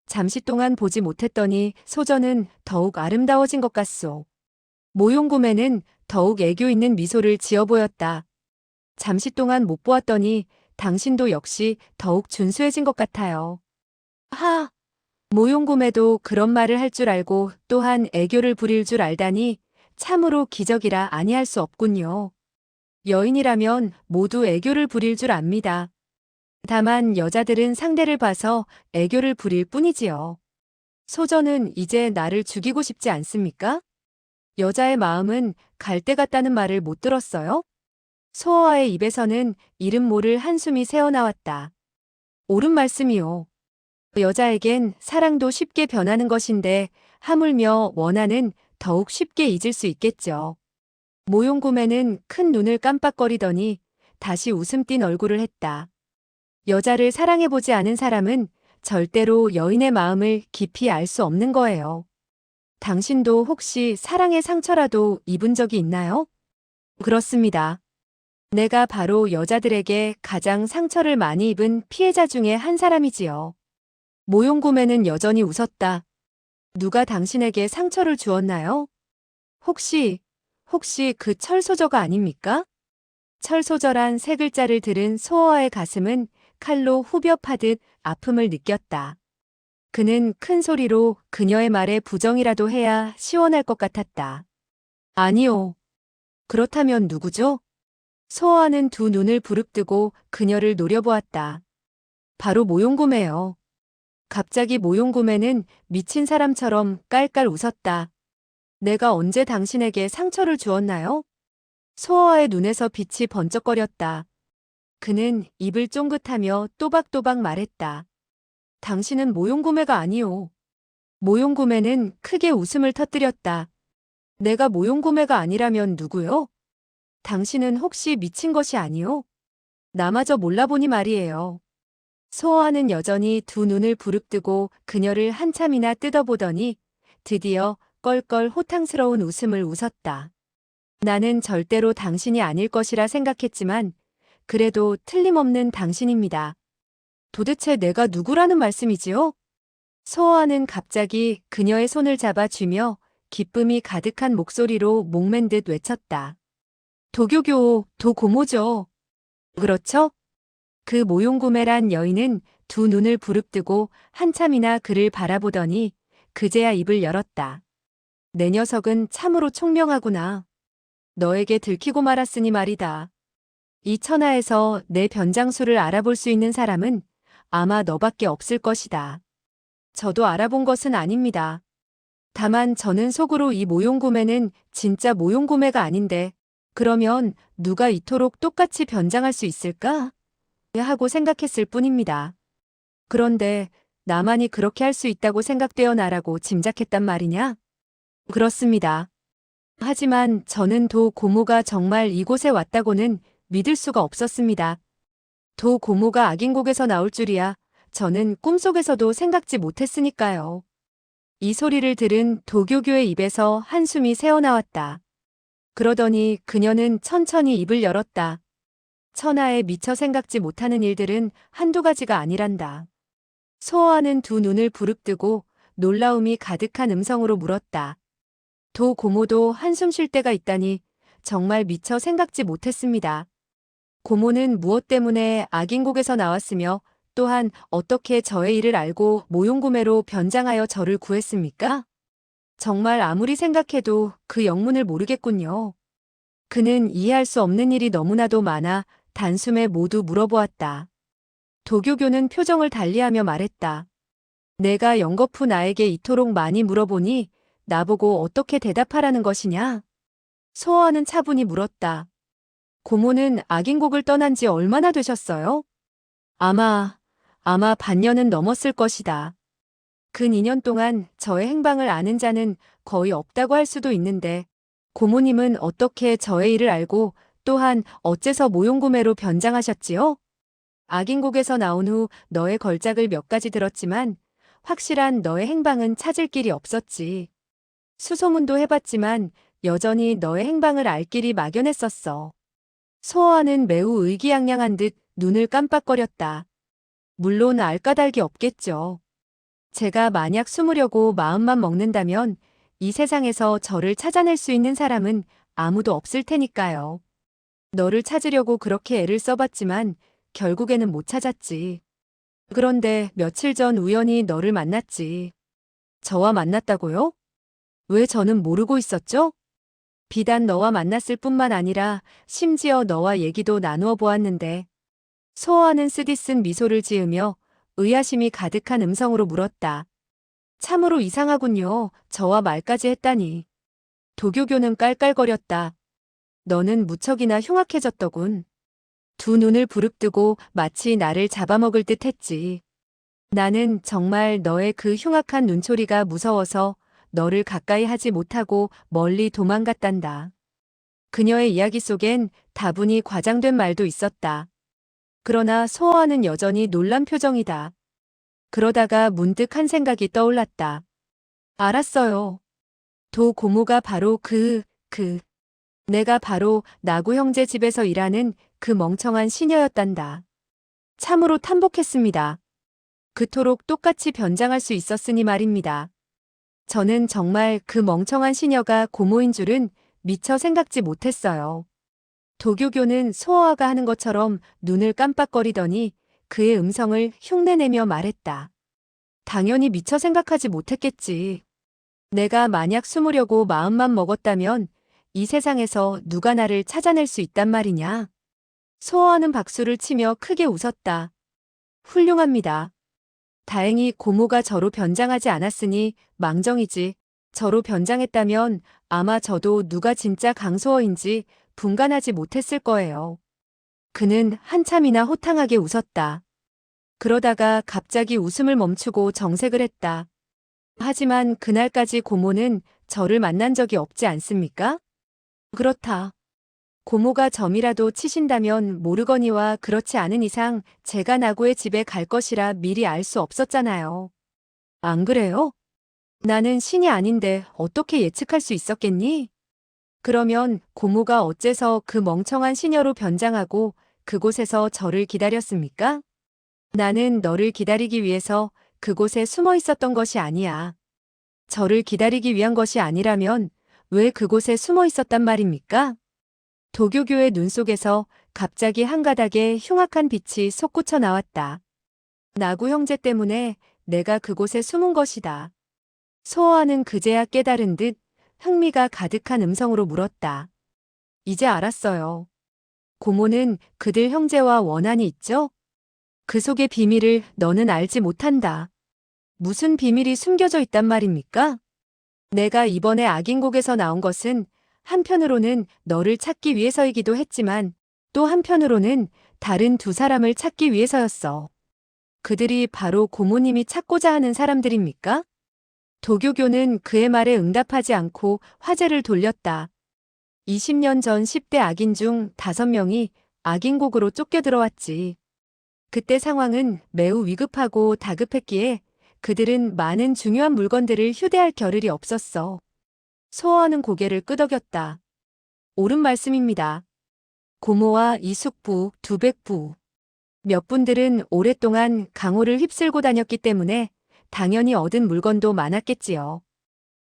잠시 동안 보지 못했더니 소전은 더욱 아름다워진 것 같소. 모용구매는 더욱 애교 있는 미소를 지어 보였다. 잠시 동안 못 보았더니 당신도 역시 더욱 준수해진 것 같아요. 하! 모용구매도 그런 말을 할 줄 알고 또한 애교를 부릴 줄 알다니 참으로 기적이라 아니할 수 없군요. 여인이라면 모두 애교를 부릴 줄 압니다. 다만 여자들은 상대를 봐서 애교를 부릴 뿐이지요. 소저는 이제 나를 죽이고 싶지 않습니까? 여자의 마음은 갈대 같다는 말을 못 들었어요? 소어와의 입에서는 이름 모를 한숨이 새어나왔다. 옳은 말씀이요. 여자에겐 사랑도 쉽게 변하는 것인데 하물며 원한은 더욱 쉽게 잊을 수 있겠죠. 모용구매는 큰 눈을 깜빡거리더니 다시 웃음 띤 얼굴을 했다. 여자를 사랑해보지 않은 사람은 절대로 여인의 마음을 깊이 알 수 없는 거예요. 당신도 혹시 사랑의 상처라도 입은 적이 있나요? 그렇습니다. 내가 바로 여자들에게 가장 상처를 많이 입은 피해자 중에 한 사람이지요. 모용구매는 여전히 웃었다. 누가 당신에게 상처를 주었나요? 혹시 그 철소저가 아닙니까? 철소저란 세 글자를 들은 소어와의 가슴은 칼로 후벼 파듯 아픔을 느꼈다. 그는 큰 소리로 그녀의 말에 부정이라도 해야 시원할 것 같았다. 아니요. 그렇다면 누구죠? 소어와는 두 눈을 부릅뜨고 그녀를 노려보았다. 바로 모용구매요. 갑자기 모용구매는 미친 사람처럼 깔깔 웃었다. 내가 언제 당신에게 상처를 주었나요? 소어와의 눈에서 빛이 번쩍거렸다. 그는 입을 쫑긋하며 또박또박 말했다. 당신은 모용구매가 아니오. 모용구매는 크게 웃음을 터뜨렸다. 내가 모용구매가 아니라면 누구요? 당신은 혹시 미친 것이 아니오? 나마저 몰라보니 말이에요. 소어와는 여전히 두 눈을 부릅뜨고 그녀를 한참이나 뜯어보더니 드디어 껄껄 호탕스러운 웃음을 웃었다. 나는 절대로 당신이 아닐 것이라 생각했지만 그래도 틀림없는 당신입니다. 도대체 내가 누구라는 말씀이지요? 소어와는 갑자기 그녀의 손을 잡아쥐며 기쁨이 가득한 목소리로 목맨 듯 외쳤다. 도교교, 도고모죠. 그렇죠? 그 모용구매란 여인은 두 눈을 부릅뜨고 한참이나 그를 바라보더니 그제야 입을 열었다. 내 녀석은 참으로 총명하구나. 너에게 들키고 말았으니 말이다. 이 천하에서 내 변장수를 알아볼 수 있는 사람은 아마 너밖에 없을 것이다. 저도 알아본 것은 아닙니다. 다만 저는 속으로 이 모용구매는 진짜 모용구매가 아닌데 그러면 누가 이토록 똑같이 변장할 수 있을까? 하고 생각했을 뿐입니다. 그런데 나만이 그렇게 할 수 있다고 생각되어 나라고 짐작했단 말이냐? 그렇습니다. 하지만 저는 도 고모가 정말 이곳에 왔다고는 믿을 수가 없었습니다. 도 고모가 악인곡에서 나올 줄이야 저는 꿈속에서도 생각지 못했으니까요. 이 소리를 들은 도교교의 입에서 한숨이 새어나왔다. 그러더니 그녀는 천천히 입을 열었다. 천하에 미처 생각지 못하는 일들은 한두 가지가 아니란다. 소어와는 두 눈을 부릅뜨고 놀라움이 가득한 음성으로 물었다. 도 고모도 한숨 쉴 때가 있다니 정말 미처 생각지 못했습니다. 고모는 무엇 때문에 악인곡에서 나왔으며 또한 어떻게 저의 일을 알고 모용구매로 변장하여 저를 구했습니까? 정말 아무리 생각해도 그 영문을 모르겠군요. 그는 이해할 수 없는 일이 너무나도 많아 단숨에 모두 물어보았다. 도교교는 표정을 달리하며 말했다. 내가 연거푸 나에게 이토록 많이 물어보니 나보고 어떻게 대답하라는 것이냐? 소어와는 차분히 물었다. 고모는 악인곡을 떠난 지 얼마나 되셨어요? 아마 반년은 넘었을 것이다. 근 2년 동안 저의 행방을 아는 자는 거의 없다고 할 수도 있는데 고모님은 어떻게 저의 일을 알고 또한 어째서 모용구매로 변장하셨지요? 악인곡에서 나온 후 너의 걸작을 몇 가지 들었지만 확실한 너의 행방은 찾을 길이 없었지. 수소문도 해봤지만 여전히 너의 행방을 알 길이 막연했었어. 소어와는 매우 의기양양한 듯 눈을 깜빡거렸다. 물론 알 까닭이 없겠죠. 제가 만약 숨으려고 마음만 먹는다면 이 세상에서 저를 찾아낼 수 있는 사람은 아무도 없을 테니까요. 너를 찾으려고 그렇게 애를 써봤지만 결국에는 못 찾았지. 그런데 며칠 전 우연히 너를 만났지. 저와 만났다고요? 왜 저는 모르고 있었죠? 비단 너와 만났을 뿐만 아니라 심지어 너와 얘기도 나누어 보았는데. 소호와는 쓰디쓴 미소를 지으며 의아심이 가득한 음성으로 물었다. 참으로 이상하군요. 저와 말까지 했다니. 도교교는 깔깔거렸다. 너는 무척이나 흉악해졌더군. 두 눈을 부릅뜨고 마치 나를 잡아먹을 듯 했지. 나는 정말 너의 그 흉악한 눈초리가 무서워서 너를 가까이 하지 못하고 멀리 도망갔단다. 그녀의 이야기 속엔 다분히 과장된 말도 있었다. 그러나 소호와는 여전히 놀란 표정이다. 그러다가 문득 한 생각이 떠올랐다. 알았어요. 도 고모가 바로 내가 바로 나구 형제 집에서 일하는 그 멍청한 시녀였단다. 참으로 탐복했습니다. 그토록 똑같이 변장할 수 있었으니 말입니다. 저는 정말 그 멍청한 시녀가 고모인 줄은 미처 생각지 못했어요. 도교교는 소호와가 하는 것처럼 눈을 깜빡거리더니 그의 음성을 흉내내며 말했다. 당연히 미처 생각하지 못했겠지. 내가 만약 숨으려고 마음만 먹었다면 이 세상에서 누가 나를 찾아낼 수 있단 말이냐. 소호와는 박수를 치며 크게 웃었다. 훌륭합니다. 다행히 고모가 저로 변장하지 않았으니 망정이지. 저로 변장했다면 아마 저도 누가 진짜 강소호인지 분간하지 못했을 거예요. 그는 한참이나 호탕하게 웃었다. 그러다가 갑자기 웃음을 멈추고 정색을 했다. 하지만 그날까지 고모는 저를 만난 적이 없지 않습니까? 그렇다. 고모가 점이라도 치신다면 모르거니와 그렇지 않은 이상 제가 나구의 집에 갈 것이라 미리 알 수 없었잖아요. 안 그래요? 나는 신이 아닌데 어떻게 예측할 수 있었겠니? 그러면 고모가 어째서 그 멍청한 시녀로 변장하고 그곳에서 저를 기다렸습니까? 나는 너를 기다리기 위해서 그곳에 숨어 있었던 것이 아니야. 저를 기다리기 위한 것이 아니라면 왜 그곳에 숨어 있었단 말입니까? 도교교의 눈 속에서 갑자기 한 가닥의 흉악한 빛이 솟구쳐 나왔다. 나구 형제 때문에 내가 그곳에 숨은 것이다. 소호와는 그제야 깨달은 듯 흥미가 가득한 음성으로 물었다. 이제 알았어요. 고모는 그들 형제와 원한이 있죠? 그 속의 비밀을 너는 알지 못한다. 무슨 비밀이 숨겨져 있단 말입니까? 내가 이번에 악인곡에서 나온 것은 한편으로는 너를 찾기 위해서이기도 했지만 또 한편으로는 다른 두 사람을 찾기 위해서였어. 그들이 바로 고모님이 찾고자 하는 사람들입니까? 도교교는 그의 말에 응답하지 않고 화제를 돌렸다. 20년 전 10대 악인 중 5명이 악인곡으로 쫓겨 들어왔지. 그때 상황은 매우 위급하고 다급했기에 그들은 많은 중요한 물건들을 휴대할 겨를이 없었어. 소호와는 고개를 끄덕였다. 옳은 말씀입니다. 고모와 이숙부, 두백부. 몇 분들은 오랫동안 강호를 휩쓸고 다녔기 때문에 당연히 얻은 물건도 많았겠지요.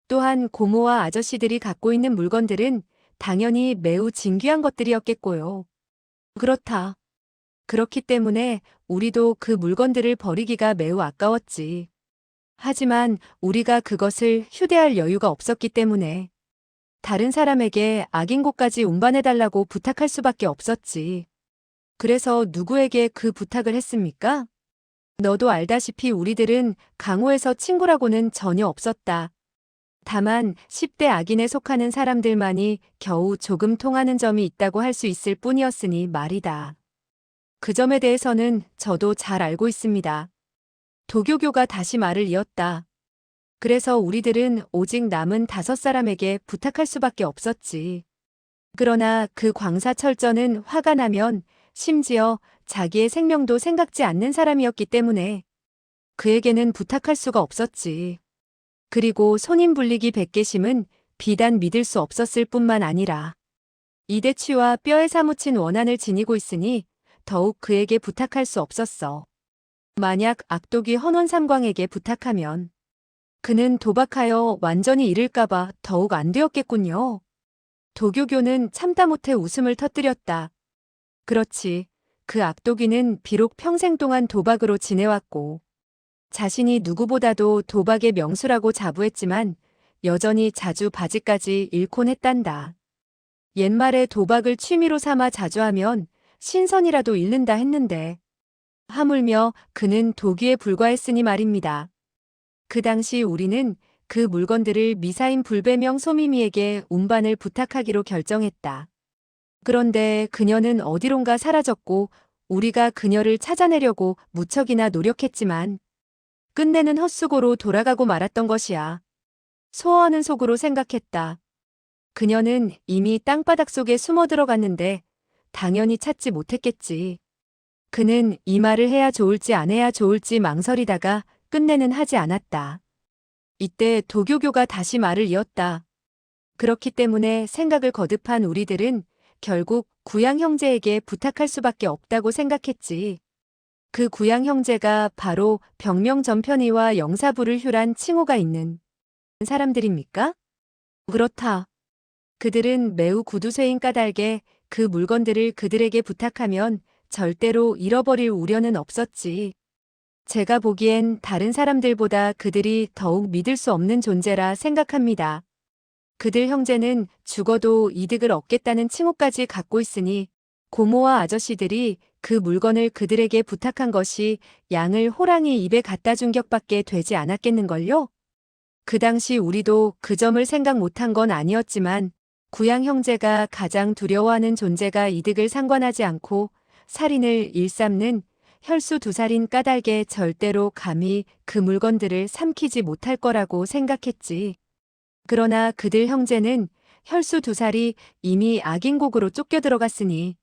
또한 고모와 아저씨들이 갖고 있는 물건들은 당연히 매우 진귀한 것들이었겠고요. 그렇다. 그렇기 때문에 우리도 그 물건들을 버리기가 매우 아까웠지. 하지만 우리가 그것을 휴대할 여유가 없었기 때문에 다른 사람에게 악인곡까지 운반해달라고 부탁할 수밖에 없었지. 그래서 누구에게 그 부탁을 했습니까? 너도 알다시피 우리들은 강호에서 친구라고는 전혀 없었다. 다만 10대 악인에 속하는 사람들만이 겨우 조금 통하는 점이 있다고 할 수 있을 뿐이었으니 말이다. 그 점에 대해서는 저도 잘 알고 있습니다. 도교교가 다시 말을 이었다. 그래서 우리들은 오직 남은 5사람에게 부탁할 수밖에 없었지. 그러나 그 광사 철저는 화가 나면 심지어 자기의 생명도 생각지 않는 사람이었기 때문에 그에게는 부탁할 수가 없었지. 그리고 손님 불리기 백계심은 비단 믿을 수 없었을 뿐만 아니라 이대취와 뼈에 사무친 원한을 지니고 있으니 더욱 그에게 부탁할 수 없었어. 만약 악독이 헌원삼광에게 부탁하면 그는 도박하여 완전히 잃을까봐 더욱 안 되었겠군요. 도교교는 참다 못해 웃음을 터뜨렸다. 그렇지. 그 악독이는 비록 평생 동안 도박으로 지내왔고 자신이 누구보다도 도박의 명수라고 자부했지만 여전히 자주 바지까지 잃곤 했단다. 옛말에 도박을 취미로 삼아 자주 하면 신선이라도 잃는다 했는데 하물며 그는 도기에 불과했으니 말입니다. 그 당시 우리는 그 물건들을 미사인 불배명 소미미에게 운반을 부탁하기로 결정했다. 그런데 그녀는 어디론가 사라졌고 우리가 그녀를 찾아내려고 무척이나 노력했지만 끝내는 헛수고로 돌아가고 말았던 것이야. 소어하는 속으로 생각했다. 그녀는 이미 땅바닥 속에 숨어 들어갔는데 당연히 찾지 못했겠지. 그는 이 말을 해야 좋을지 안 해야 좋을지 망설이다가 끝내는 하지 않았다. 이때 도교교가 다시 말을 이었다. 그렇기 때문에 생각을 거듭한 우리들은 결국 구양 형제에게 부탁할 수밖에 없다고 생각했지. 그 구양 형제가 바로 병명전편이와 영사부를 휴란 칭호가 있는 사람들입니까? 그렇다. 그들은 매우 구두쇠인 까닭에 그 물건들을 그들에게 부탁하면 절대로 잃어버릴 우려는 없었지. 제가 보기엔 다른 사람들보다 그들이 더욱 믿을 수 없는 존재라 생각합니다. 그들 형제는 죽어도 이득을 얻겠다는 칭호까지 갖고 있으니 고모와 아저씨들이 그 물건을 그들에게 부탁한 것이 양을 호랑이 입에 갖다 준 격밖에 되지 않았겠는걸요? 그 당시 우리도 그 점을 생각 못한 건 아니었지만 구양 형제가 가장 두려워하는 존재가 이득을 상관하지 않고 살인을 일삼는 혈수 두 살인 까닭에 절대로 감히 그 물건들을 삼키지 못할 거라고 생각했지. 그러나 그들 형제는 혈수 두 살이 이미 악인곡으로 쫓겨 들어갔으니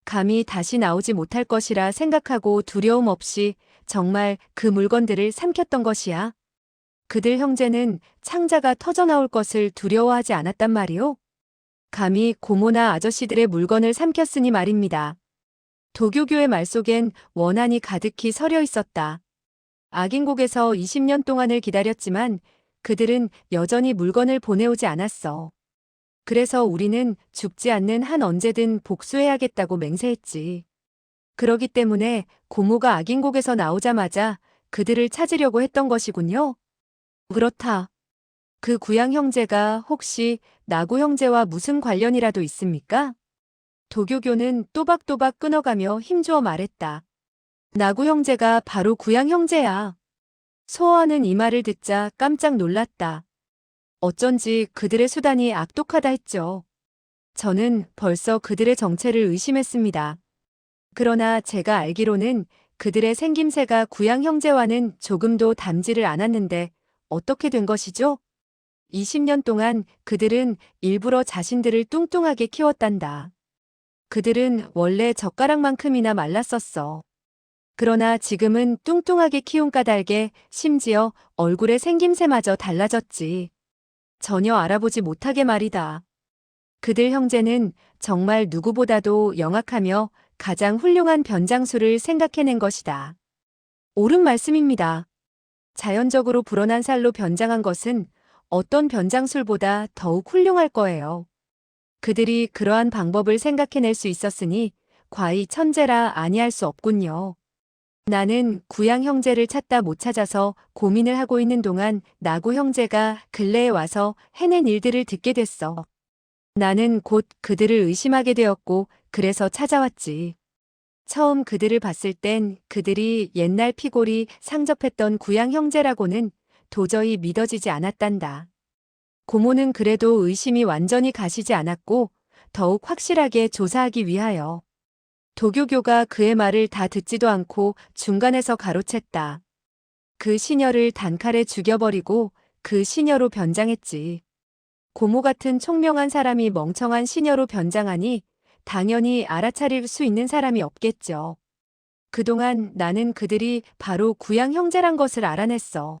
감히 다시 나오지 못할 것이라 생각하고 두려움 없이 정말 그 물건들을 삼켰던 것이야. 그들 형제는 창자가 터져나올 것을 두려워하지 않았단 말이오. 감히 고모나 아저씨들의 물건을 삼켰으니 말입니다. 도교교의 말 속엔 원한이 가득히 서려 있었다. 악인곡에서 20년 동안을 기다렸지만 그들은 여전히 물건을 보내오지 않았어. 그래서 우리는 죽지 않는 한 언제든 복수해야겠다고 맹세했지. 그러기 때문에 고모가 악인곡에서 나오자마자 그들을 찾으려고 했던 것이군요. 그렇다. 그 구양 형제가 혹시 나구 형제와 무슨 관련이라도 있습니까? 도교교는 또박또박 끊어가며 힘주어 말했다. 나구 형제가 바로 구양 형제야. 소어하는 이 말을 듣자 깜짝 놀랐다. 어쩐지 그들의 수단이 악독하다 했죠. 저는 벌써 그들의 정체를 의심했습니다. 그러나 제가 알기로는 그들의 생김새가 구양 형제와는 조금도 닮지를 않았는데 어떻게 된 것이죠? 20년 동안 그들은 일부러 자신들을 뚱뚱하게 키웠단다. 그들은 원래 젓가락만큼이나 말랐었어. 그러나 지금은 뚱뚱하게 키운 까닭에 심지어 얼굴의 생김새마저 달라졌지. 전혀 알아보지 못하게 말이다. 그들 형제는 정말 누구보다도 영악하며 가장 훌륭한 변장술을 생각해낸 것이다. 옳은 말씀입니다. 자연적으로 불어난 살로 변장한 것은 어떤 변장술보다 더욱 훌륭할 거예요. 그들이 그러한 방법을 생각해낼 수 있었으니 과히 천재라 아니할 수 없군요. 나는 구양 형제를 찾다 못 찾아서 고민을 하고 있는 동안 나구 형제가 근래에 와서 해낸 일들을 듣게 됐어. 나는 곧 그들을 의심하게 되었고 그래서 찾아왔지. 처음 그들을 봤을 땐 그들이 옛날 피골이 상접했던 구양 형제라고는 도저히 믿어지지 않았단다. 고모는 그래도 의심이 완전히 가시지 않았고 더욱 확실하게 조사하기 위하여 도교교가 그의 말을 다 듣지도 않고 중간에서 가로챘다. 그 시녀를 단칼에 죽여버리고 그 시녀로 변장했지. 고모 같은 총명한 사람이 멍청한 시녀로 변장하니 당연히 알아차릴 수 있는 사람이 없겠죠. 그동안 나는 그들이 바로 구양 형제란 것을 알아냈어.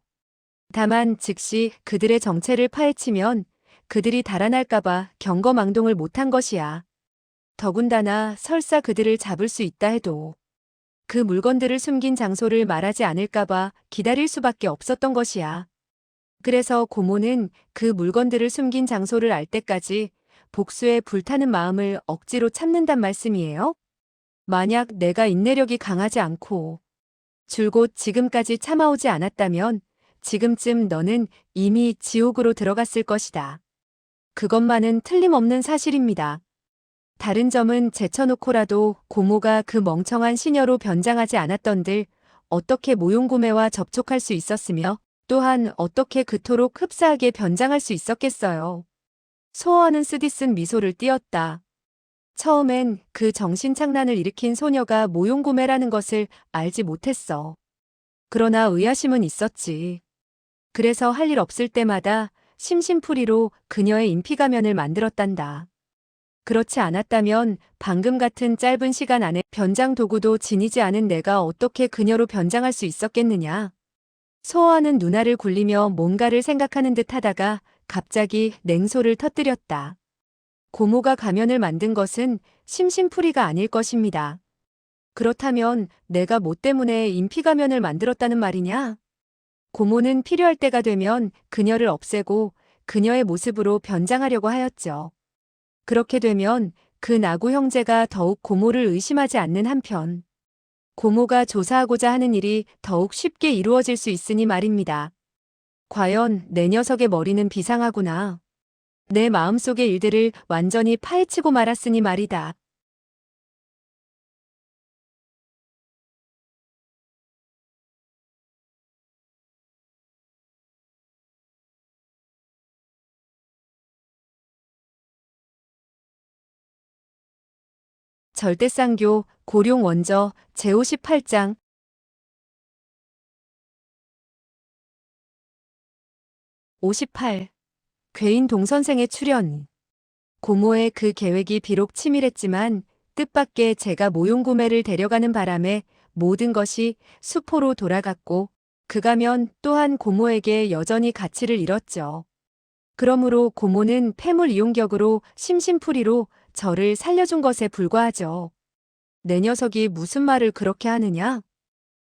다만 즉시 그들의 정체를 파헤치면 그들이 달아날까봐 경거망동을 못한 것이야. 더군다나 설사 그들을 잡을 수 있다 해도 그 물건들을 숨긴 장소를 말하지 않을까봐 기다릴 수밖에 없었던 것이야. 그래서 고모는 그 물건들을 숨긴 장소를 알 때까지 복수에 불타는 마음을 억지로 참는단 말씀이에요? 만약 내가 인내력이 강하지 않고 줄곧 지금까지 참아오지 않았다면 지금쯤 너는 이미 지옥으로 들어갔을 것이다. 그것만은 틀림없는 사실입니다. 다른 점은 제쳐놓고라도 고모가 그 멍청한 시녀로 변장하지 않았던들 어떻게 모용구매와 접촉할 수 있었으며 또한 어떻게 그토록 흡사하게 변장할 수 있었겠어요. 소어는 쓰디쓴 미소를 띄었다. 처음엔 그 정신착란을 일으킨 소녀가 모용구매라는 것을 알지 못했어. 그러나 의아심은 있었지. 그래서 할 일 없을 때마다 심심풀이로 그녀의 인피가면을 만들었단다. 그렇지 않았다면 방금 같은 짧은 시간 안에 변장 도구도 지니지 않은 내가 어떻게 그녀로 변장할 수 있었겠느냐. 소아는 눈알을 굴리며 뭔가를 생각하는 듯 하다가 갑자기 냉소를 터뜨렸다. 고모가 가면을 만든 것은 심심풀이가 아닐 것입니다. 그렇다면 내가 뭐 때문에 인피가면을 만들었다는 말이냐? 고모는 필요할 때가 되면 그녀를 없애고 그녀의 모습으로 변장하려고 하였죠. 그렇게 되면 그 나구 형제가 더욱 고모를 의심하지 않는 한편 고모가 조사하고자 하는 일이 더욱 쉽게 이루어질 수 있으니 말입니다. 과연 내 녀석의 머리는 비상하구나. 내 마음속의 일들을 완전히 파헤치고 말았으니 말이다. 절대쌍교 고룡 원저 제58장 58. 괴인 동선생의 출현. 고모의 그 계획이 비록 치밀했지만 뜻밖의 제가 모용구매를 데려가는 바람에 모든 것이 수포로 돌아갔고 그 가면 또한 고모에게 여전히 가치를 잃었죠. 그러므로 고모는 폐물 이용격으로 심심풀이로 저를 살려준 것에 불과하죠. 내 녀석이 무슨 말을 그렇게 하느냐?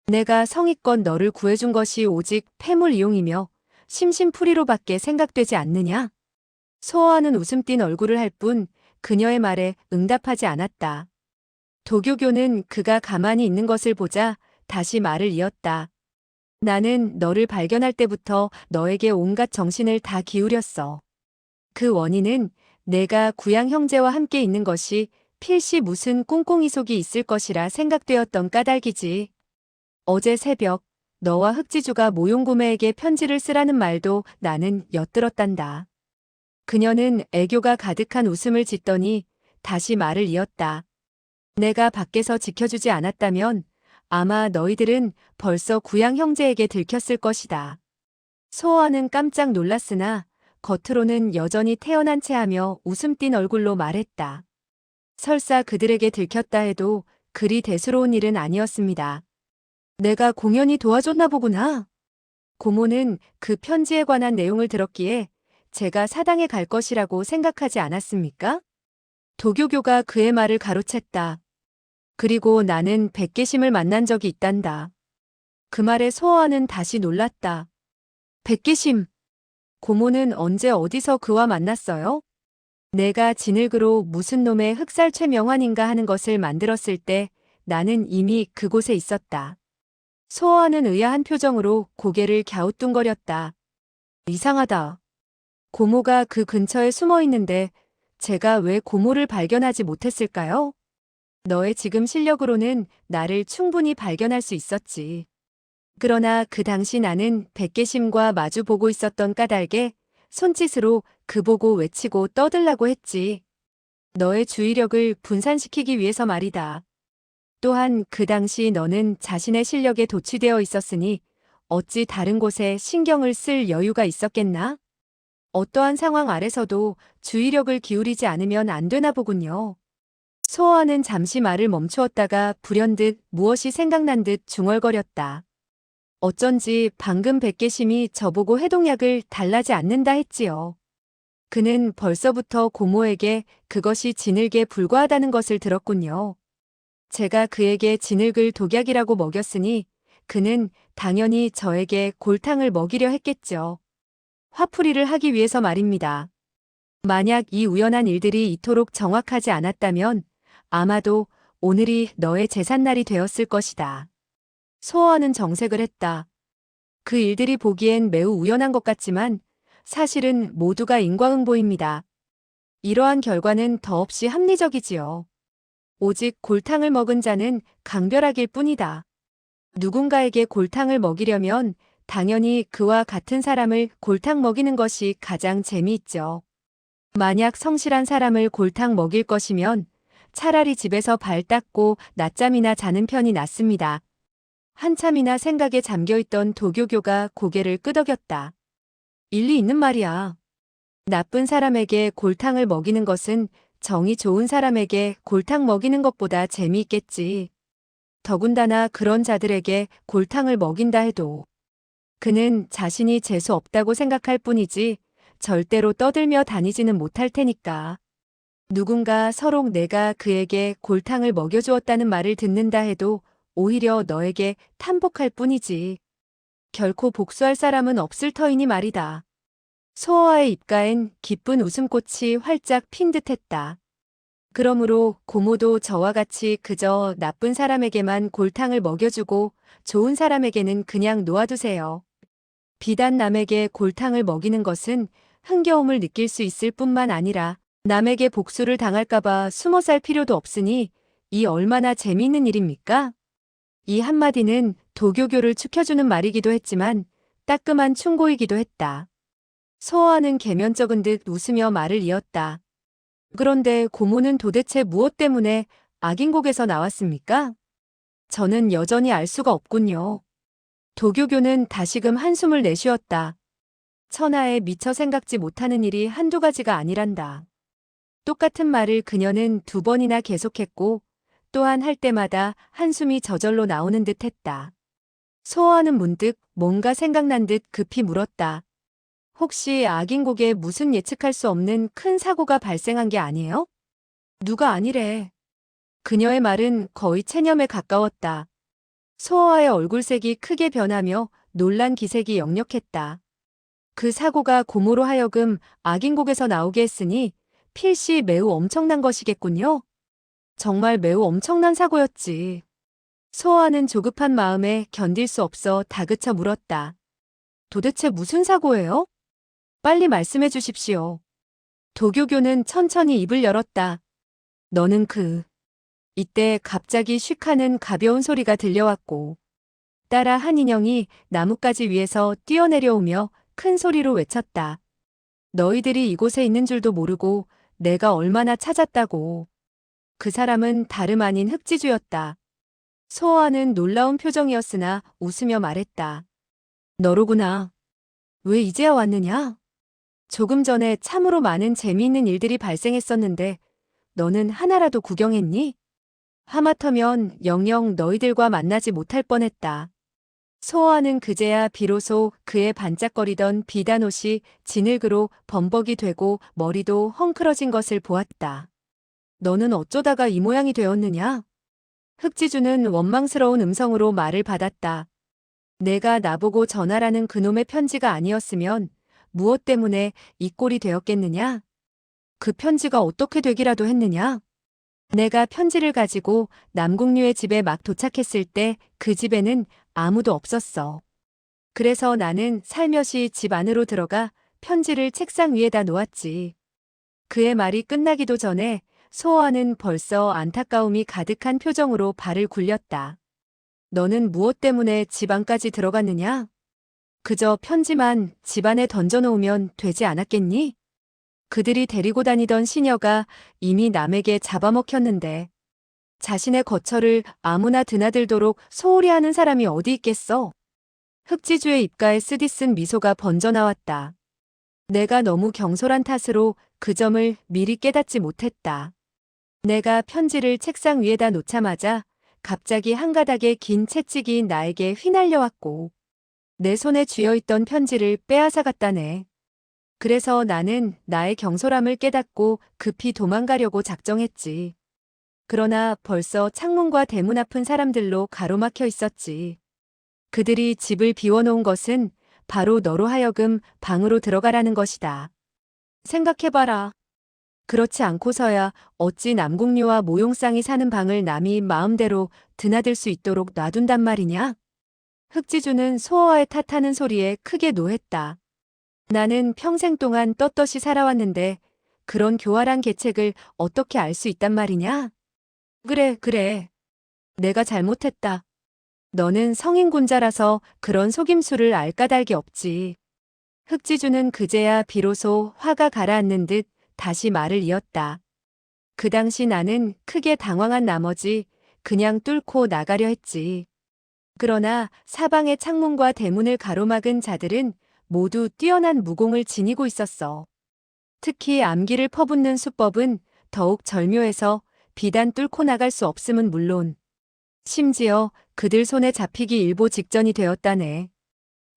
내가 성의껏 너를 구해준 것이 오직 폐물 이용이며 심심풀이로밖에 생각되지 않느냐? 소어하는 웃음 띤 얼굴을 할 뿐 그녀의 말에 응답하지 않았다. 도교교는 그가 가만히 있는 것을 보자 다시 말을 이었다. 나는 너를 발견할 때부터 너에게 온갖 정신을 다 기울였어. 그 원인은 내가 구양 형제와 함께 있는 것이 필시 무슨 꽁꽁이 속이 있을 것이라 생각되었던 까닭이지. 어제 새벽 너와 흑지주가 모용구매에게 편지를 쓰라는 말도 나는 엿들었단다. 그녀는 애교가 가득한 웃음을 짓더니 다시 말을 이었다. 내가 밖에서 지켜주지 않았다면 아마 너희들은 벌써 구양 형제에게 들켰을 것이다. 소어는 깜짝 놀랐으나 겉으로는 여전히 태연한 체하며 웃음 띤 얼굴로 말했다. 설사 그들에게 들켰다 해도 그리 대수로운 일은 아니었습니다. 내가 공연히 도와줬나 보구나. 고모는 그 편지에 관한 내용을 들었기에 제가 사당에 갈 것이라고 생각하지 않았습니까? 도교교가 그의 말을 가로챘다. 그리고 나는 백계심을 만난 적이 있단다. 그 말에 소어하는 다시 놀랐다. 백계심. 고모는 언제 어디서 그와 만났어요? 내가 진흙으로 무슨 놈의 흑살 최명환인가 하는 것을 만들었을 때 나는 이미 그곳에 있었다. 소어하는 의아한 표정으로 고개를 갸우뚱거렸다. 이상하다. 고모가 그 근처에 숨어 있는데 제가 왜 고모를 발견하지 못했을까요? 너의 지금 실력으로는 나를 충분히 발견할 수 있었지. 그러나 그 당시 나는 백계심과 마주 보고 있었던 까닭에 손짓으로 그 보고 외치고 떠들라고 했지. 너의 주의력을 분산시키기 위해서 말이다. 또한 그 당시 너는 자신의 실력에 도취되어 있었으니 어찌 다른 곳에 신경을 쓸 여유가 있었겠나? 어떠한 상황 아래서도 주의력을 기울이지 않으면 안 되나 보군요. 소어하는 잠시 말을 멈추었다가 불현듯 무엇이 생각난 듯 중얼거렸다. 어쩐지 방금 백계심이 저보고 해독약을 달라지 않는다 했지요. 그는 벌써부터 고모에게 그것이 진흙에 불과하다는 것을 들었군요. 제가 그에게 진흙을 독약이라고 먹였으니 그는 당연히 저에게 골탕을 먹이려 했겠죠. 화풀이를 하기 위해서 말입니다. 만약 이 우연한 일들이 이토록 정확하지 않았다면 아마도 오늘이 너의 제삿날이 되었을 것이다. 소어하는 정색을 했다. 그 일들이 보기엔 매우 우연한 것 같지만 사실은 모두가 인과응보입니다. 이러한 결과는 더없이 합리적이지요. 오직 골탕을 먹은 자는 강별하길 뿐이다. 누군가에게 골탕을 먹이려면 당연히 그와 같은 사람을 골탕 먹이는 것이 가장 재미있죠. 만약 성실한 사람을 골탕 먹일 것이면 차라리 집에서 발 닦고 낮잠이나 자는 편이 낫습니다. 한참이나 생각에 잠겨있던 도교교가 고개를 끄덕였다. 일리 있는 말이야. 나쁜 사람에게 골탕을 먹이는 것은 정이 좋은 사람에게 골탕 먹이는 것보다 재미있겠지. 더군다나 그런 자들에게 골탕을 먹인다 해도 그는 자신이 재수 없다고 생각할 뿐이지 절대로 떠들며 다니지는 못할 테니까. 누군가 서로 내가 그에게 골탕을 먹여주었다는 말을 듣는다 해도 오히려 너에게 탄복할 뿐이지. 결코 복수할 사람은 없을 터이니 말이다. 소어와의 입가엔 기쁜 웃음꽃이 활짝 핀 듯했다. 그러므로 고모도 저와 같이 그저 나쁜 사람에게만 골탕을 먹여주고 좋은 사람에게는 그냥 놓아두세요. 비단 남에게 골탕을 먹이는 것은 흥겨움을 느낄 수 있을 뿐만 아니라 남에게 복수를 당할까봐 숨어 살 필요도 없으니 이 얼마나 재미있는 일입니까? 이 한마디는 도교교를 축혀주는 말이기도 했지만 따끔한 충고이기도 했다. 소어와는 개면적은 듯 웃으며 말을 이었다. 그런데 고모는 도대체 무엇 때문에 악인곡에서 나왔습니까? 저는 여전히 알 수가 없군요. 도교교는 다시금 한숨을 내쉬었다. 천하에 미처 생각지 못하는 일이 한두 가지가 아니란다. 똑같은 말을 그녀는 두 번이나 계속했고 또한 할 때마다 한숨이 저절로 나오는 듯 했다. 소어와는 문득 뭔가 생각난 듯 급히 물었다. 혹시 악인곡에 무슨 예측할 수 없는 큰 사고가 발생한 게 아니에요? 누가 아니래. 그녀의 말은 거의 체념에 가까웠다. 소어와의 얼굴색이 크게 변하며 놀란 기색이 역력했다. 그 사고가 고모로 하여금 악인곡에서 나오게 했으니 필시 매우 엄청난 것이겠군요. 정말 매우 엄청난 사고였지. 소어와는 조급한 마음에 견딜 수 없어 다그쳐 물었다. 도대체 무슨 사고예요? 빨리 말씀해 주십시오. 도교교는 천천히 입을 열었다. 너는 이때 갑자기 쉭 하는 가벼운 소리가 들려왔고 따라 한 인형이 나뭇가지 위에서 뛰어내려오며 큰 소리로 외쳤다. 너희들이 이곳에 있는 줄도 모르고 내가 얼마나 찾았다고. 그 사람은 다름 아닌 흑지주였다. 소어와는 놀라운 표정이었으나 웃으며 말했다. 너로구나. 왜 이제야 왔느냐? 조금 전에 참으로 많은 재미있는 일들이 발생했었는데 너는 하나라도 구경했니? 하마터면 영영 너희들과 만나지 못할 뻔했다. 소어와는 그제야 비로소 그의 반짝거리던 비단 옷이 진흙으로 범벅이 되고 머리도 헝클어진 것을 보았다. 너는 어쩌다가 이 모양이 되었느냐? 흑지주는 원망스러운 음성으로 말을 받았다. 내가 나보고 전하라는 그놈의 편지가 아니었으면 무엇 때문에 이 꼴이 되었겠느냐? 그 편지가 어떻게 되기라도 했느냐? 내가 편지를 가지고 남궁류의 집에 막 도착했을 때 그 집에는 아무도 없었어. 그래서 나는 살며시 집 안으로 들어가 편지를 책상 위에다 놓았지. 그의 말이 끝나기도 전에 소어와는 벌써 안타까움이 가득한 표정으로 발을 굴렸다. 너는 무엇 때문에 집 안까지 들어갔느냐? 그저 편지만 집 안에 던져놓으면 되지 않았겠니? 그들이 데리고 다니던 시녀가 이미 남에게 잡아먹혔는데 자신의 거처를 아무나 드나들도록 소홀히 하는 사람이 어디 있겠어? 흑지주의 입가에 쓰디쓴 미소가 번져나왔다. 내가 너무 경솔한 탓으로 그 점을 미리 깨닫지 못했다. 내가 편지를 책상 위에다 놓자마자 갑자기 한 가닥의 긴 채찍이 나에게 휘날려왔고 내 손에 쥐어있던 편지를 빼앗아갔다네. 그래서 나는 나의 경솔함을 깨닫고 급히 도망가려고 작정했지. 그러나 벌써 창문과 대문 앞은 사람들로 가로막혀 있었지. 그들이 집을 비워놓은 것은 바로 너로 하여금 방으로 들어가라는 것이다. 생각해봐라. 그렇지 않고서야 어찌 남궁류와 모용쌍이 사는 방을 남이 마음대로 드나들 수 있도록 놔둔단 말이냐? 흑지주는 소어와의 탓하는 소리에 크게 노했다. 나는 평생 동안 떳떳이 살아왔는데 그런 교활한 계책을 어떻게 알 수 있단 말이냐? 그래. 내가 잘못했다. 너는 성인군자라서 그런 속임수를 알 까닭이 없지. 흑지주는 그제야 비로소 화가 가라앉는 듯 다시 말을 이었다. 그 당시 나는 크게 당황한 나머지 그냥 뚫고 나가려 했지. 그러나 사방의 창문과 대문을 가로막은 자들은 모두 뛰어난 무공을 지니고 있었어. 특히 암기를 퍼붓는 수법은 더욱 절묘해서 비단 뚫고 나갈 수 없음은 물론 심지어 그들 손에 잡히기 일보 직전이 되었다네.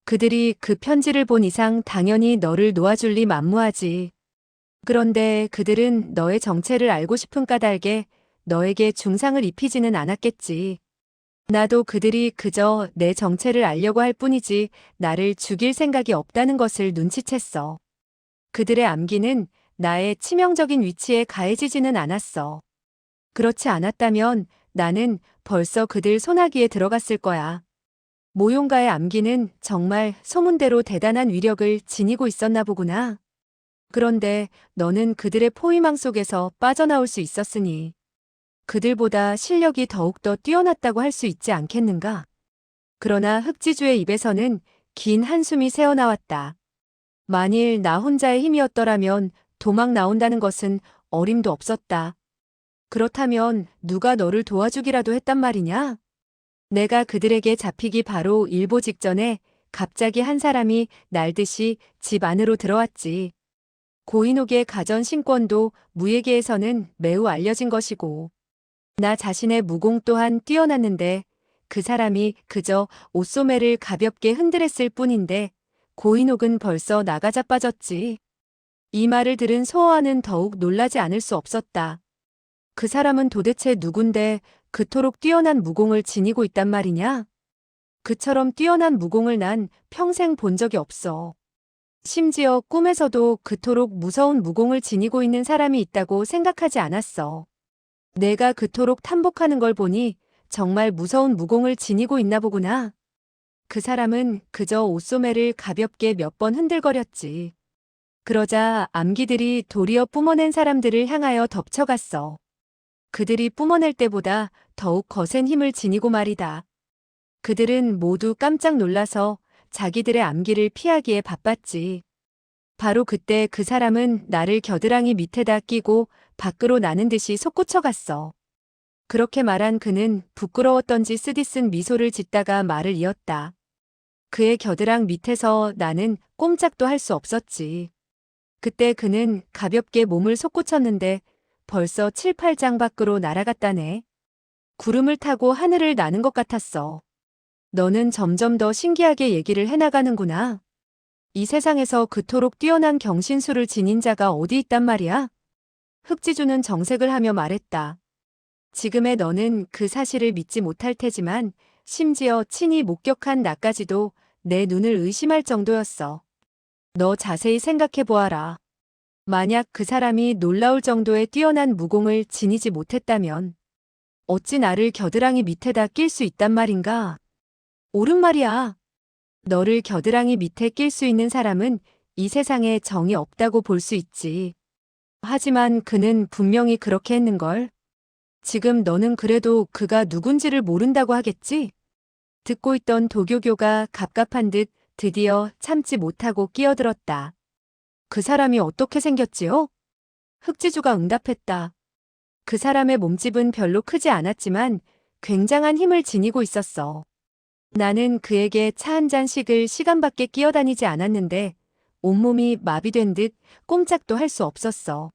그들이 그 편지를 본 이상 당연히 너를 놓아줄 리 만무하지. 그런데 그들은 너의 정체를 알고 싶은 까닭에 너에게 중상을 입히지는 않았겠지. 나도 그들이 그저 내 정체를 알려고 할 뿐이지 나를 죽일 생각이 없다는 것을 눈치챘어. 그들의 암기는 나의 치명적인 위치에 가해지지는 않았어. 그렇지 않았다면 나는 벌써 그들 소나기에 들어갔을 거야. 모용가의 암기는 정말 소문대로 대단한 위력을 지니고 있었나 보구나. 그런데 너는 그들의 포위망 속에서 빠져나올 수 있었으니 그들보다 실력이 더욱더 뛰어났다고 할 수 있지 않겠는가? 그러나 흑지주의 입에서는 긴 한숨이 새어나왔다. 만일 나 혼자의 힘이었더라면 도망 나온다는 것은 어림도 없었다. 그렇다면 누가 너를 도와주기라도 했단 말이냐? 내가 그들에게 잡히기 바로 일보 직전에 갑자기 한 사람이 날듯이 집 안으로 들어왔지. 고인옥의 가전 신권도 무예계에서는 매우 알려진 것이고 나 자신의 무공 또한 뛰어났는데 그 사람이 그저 옷소매를 가볍게 흔들었을 뿐인데 고인옥은 벌써 나가자빠졌지. 이 말을 들은 소호와는 더욱 놀라지 않을 수 없었다. 그 사람은 도대체 누군데 그토록 뛰어난 무공을 지니고 있단 말이냐? 그처럼 뛰어난 무공을 난 평생 본 적이 없어. 심지어 꿈에서도 그토록 무서운 무공을 지니고 있는 사람이 있다고 생각하지 않았어. 내가 그토록 탐복하는 걸 보니 정말 무서운 무공을 지니고 있나 보구나. 그 사람은 그저 옷소매를 가볍게 몇 번 흔들거렸지. 그러자 암기들이 도리어 뿜어낸 사람들을 향하여 덮쳐갔어. 그들이 뿜어낼 때보다 더욱 거센 힘을 지니고 말이다. 그들은 모두 깜짝 놀라서 자기들의 암기를 피하기에 바빴지. 바로 그때 그 사람은 나를 겨드랑이 밑에다 끼고 밖으로 나는 듯이 솟구쳐갔어. 그렇게 말한 그는 부끄러웠던지 쓰디쓴 미소를 짓다가 말을 이었다. 그의 겨드랑 밑에서 나는 꼼짝도 할 수 없었지. 그때 그는 가볍게 몸을 솟구쳤는데 벌써 7, 8장 밖으로 날아갔다네. 구름을 타고 하늘을 나는 것 같았어. 너는 점점 더 신기하게 얘기를 해나가는구나. 이 세상에서 그토록 뛰어난 경신수를 지닌 자가 어디 있단 말이야? 흑지주는 정색을 하며 말했다. 지금의 너는 그 사실을 믿지 못할 테지만 심지어 친히 목격한 나까지도 내 눈을 의심할 정도였어. 너 자세히 생각해 보아라. 만약 그 사람이 놀라울 정도의 뛰어난 무공을 지니지 못했다면 어찌 나를 겨드랑이 밑에다 낄 수 있단 말인가? 옳은 말이야. 너를 겨드랑이 밑에 낄 수 있는 사람은 이 세상에 정이 없다고 볼 수 있지. 하지만 그는 분명히 그렇게 했는걸. 지금 너는 그래도 그가 누군지를 모른다고 하겠지? 듣고 있던 도교교가 갑갑한 듯 드디어 참지 못하고 끼어들었다. 그 사람이 어떻게 생겼지요? 흑지주가 응답했다. 그 사람의 몸집은 별로 크지 않았지만 굉장한 힘을 지니고 있었어. 나는 그에게 차 한 잔씩을 시간밖에 끼어다니지 않았는데 온몸이 마비된 듯 꼼짝도 할 수 없었어.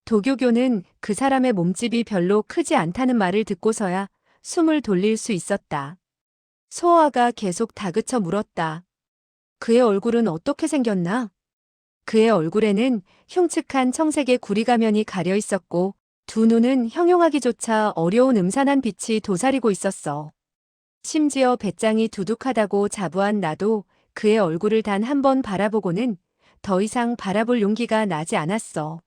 도교교는 그 사람의 몸집이 별로 크지 않다는 말을 듣고서야 숨을 돌릴 수 있었다. 소호와가 계속 다그쳐 물었다. 그의 얼굴은 어떻게 생겼나? 그의 얼굴에는 흉측한 청색의 구리가면이 가려 있었고 두 눈은 형용하기조차 어려운 음산한 빛이 도사리고 있었어. 심지어 배짱이 두둑하다고 자부한 나도 그의 얼굴을 단 한 번 바라보고는 더 이상 바라볼 용기가 나지 않았어.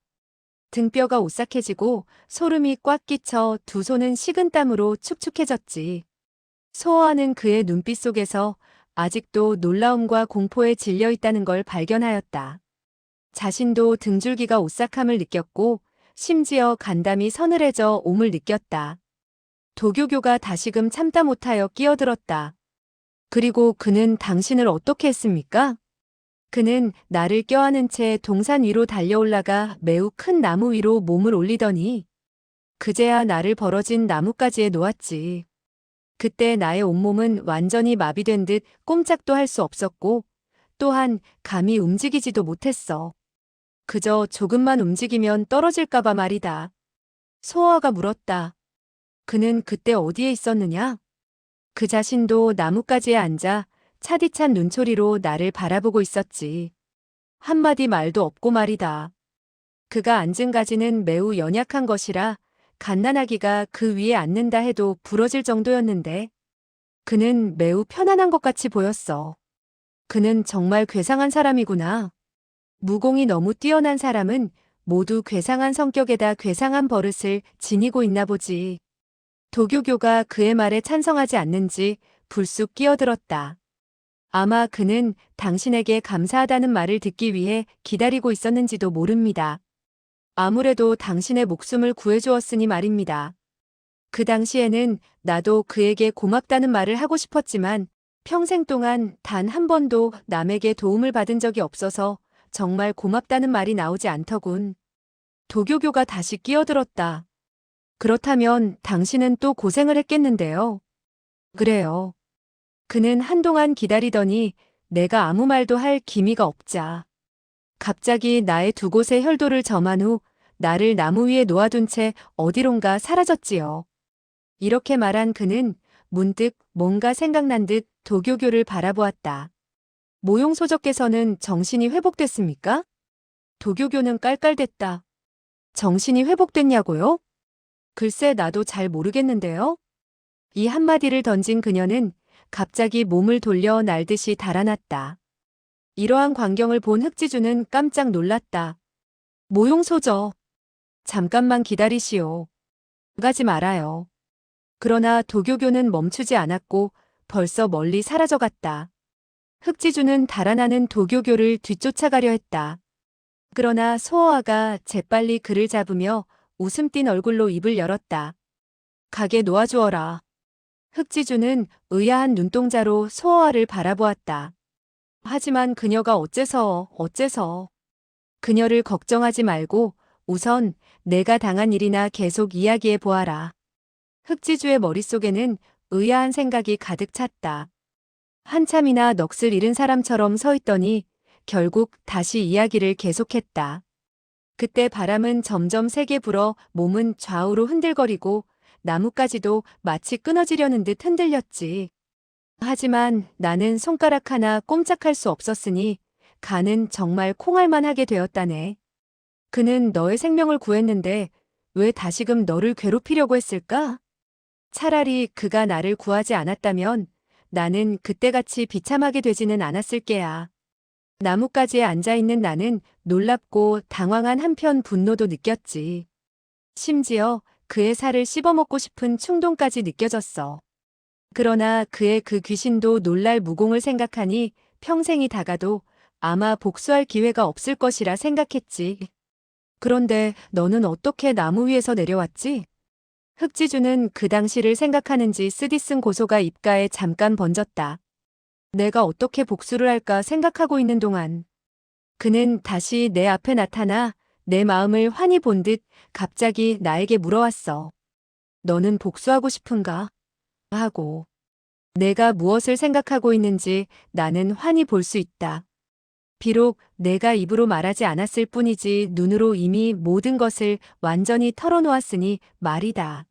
등뼈가 오싹해지고 소름이 꽉 끼쳐 두 손은 식은땀으로 축축해졌지. 소호와는 그의 눈빛 속에서 아직도 놀라움과 공포에 질려 있다는 걸 발견하였다. 자신도 등줄기가 오싹함을 느꼈고 심지어 간담이 서늘해져 옴을 느꼈다. 도교교가 다시금 참다 못하여 끼어들었다. 그리고 그는 당신을 어떻게 했습니까? 그는 나를 껴안은 채 동산 위로 달려올라가 매우 큰 나무 위로 몸을 올리더니 그제야 나를 벌어진 나뭇가지에 놓았지. 그때 나의 온몸은 완전히 마비된 듯 꼼짝도 할 수 없었고 또한 감히 움직이지도 못했어. 그저 조금만 움직이면 떨어질까봐 말이다. 소아가 물었다. 그는 그때 어디에 있었느냐? 그 자신도 나뭇가지에 앉아 차디찬 눈초리로 나를 바라보고 있었지. 한마디 말도 없고 말이다. 그가 앉은 가지는 매우 연약한 것이라 갓난아기가 그 위에 앉는다 해도 부러질 정도였는데 그는 매우 편안한 것 같이 보였어. 그는 정말 괴상한 사람이구나. 무공이 너무 뛰어난 사람은 모두 괴상한 성격에다 괴상한 버릇을 지니고 있나 보지. 도교교가 그의 말에 찬성하지 않는지 불쑥 끼어들었다. 아마 그는 당신에게 감사하다는 말을 듣기 위해 기다리고 있었는지도 모릅니다. 아무래도 당신의 목숨을 구해주었으니 말입니다. 그 당시에는 나도 그에게 고맙다는 말을 하고 싶었지만 평생 동안 단 한 번도 남에게 도움을 받은 적이 없어서 정말 고맙다는 말이 나오지 않더군. 도교교가 다시 끼어들었다. 그렇다면 당신은 또 고생을 했겠는데요. 그래요. 그는 한동안 기다리더니 내가 아무 말도 할 기미가 없자 갑자기 나의 두 곳의 혈도를 점한 후 나를 나무 위에 놓아둔 채 어디론가 사라졌지요. 이렇게 말한 그는 문득 뭔가 생각난 듯 도교교를 바라보았다. 모용소적께서는 정신이 회복됐습니까? 도교교는 깔깔댔다. 정신이 회복됐냐고요? 글쎄 나도 잘 모르겠는데요. 이 한마디를 던진 그녀는 갑자기 몸을 돌려 날듯이 달아났다. 이러한 광경을 본 흑지주는 깜짝 놀랐다. 모용소적. 잠깐만 기다리시오. 가지 말아요. 그러나 도교교는 멈추지 않았고 벌써 멀리 사라져갔다. 흑지주는 달아나는 도교교를 뒤쫓아가려 했다. 그러나 소어아가 재빨리 그를 잡으며 웃음 띤 얼굴로 입을 열었다. 가게 놓아주어라. 흑지주는 의아한 눈동자로 소어아를 바라보았다. 하지만 그녀가 어째서. 그녀를 걱정하지 말고 우선 내가 당한 일이나 계속 이야기해 보아라. 흑지주의 머릿속에는 의아한 생각이 가득 찼다. 한참이나 넋을 잃은 사람처럼 서 있더니 결국 다시 이야기를 계속했다. 그때 바람은 점점 세게 불어 몸은 좌우로 흔들거리고 나뭇가지도 마치 끊어지려는 듯 흔들렸지. 하지만 나는 손가락 하나 꼼짝할 수 없었으니 간은 정말 콩알만 하게 되었다네. 그는 너의 생명을 구했는데 왜 다시금 너를 괴롭히려고 했을까? 차라리 그가 나를 구하지 않았다면 나는 그때같이 비참하게 되지는 않았을 게야. 나뭇가지에 앉아있는 나는 놀랍고 당황한 한편 분노도 느꼈지. 심지어 그의 살을 씹어먹고 싶은 충동까지 느껴졌어. 그러나 그의 그 귀신도 놀랄 무공을 생각하니 평생이 다가도 아마 복수할 기회가 없을 것이라 생각했지. 그런데 너는 어떻게 나무 위에서 내려왔지? 흑지주는 그 당시를 생각하는지 쓰디쓴 고소가 입가에 잠깐 번졌다. 내가 어떻게 복수를 할까 생각하고 있는 동안 그는 다시 내 앞에 나타나 내 마음을 환히 본 듯 갑자기 나에게 물어왔어. 너는 복수하고 싶은가? 하고. 내가 무엇을 생각하고 있는지 나는 환히 볼 수 있다. 비록 내가 입으로 말하지 않았을 뿐이지 눈으로 이미 모든 것을 완전히 털어놓았으니 말이다.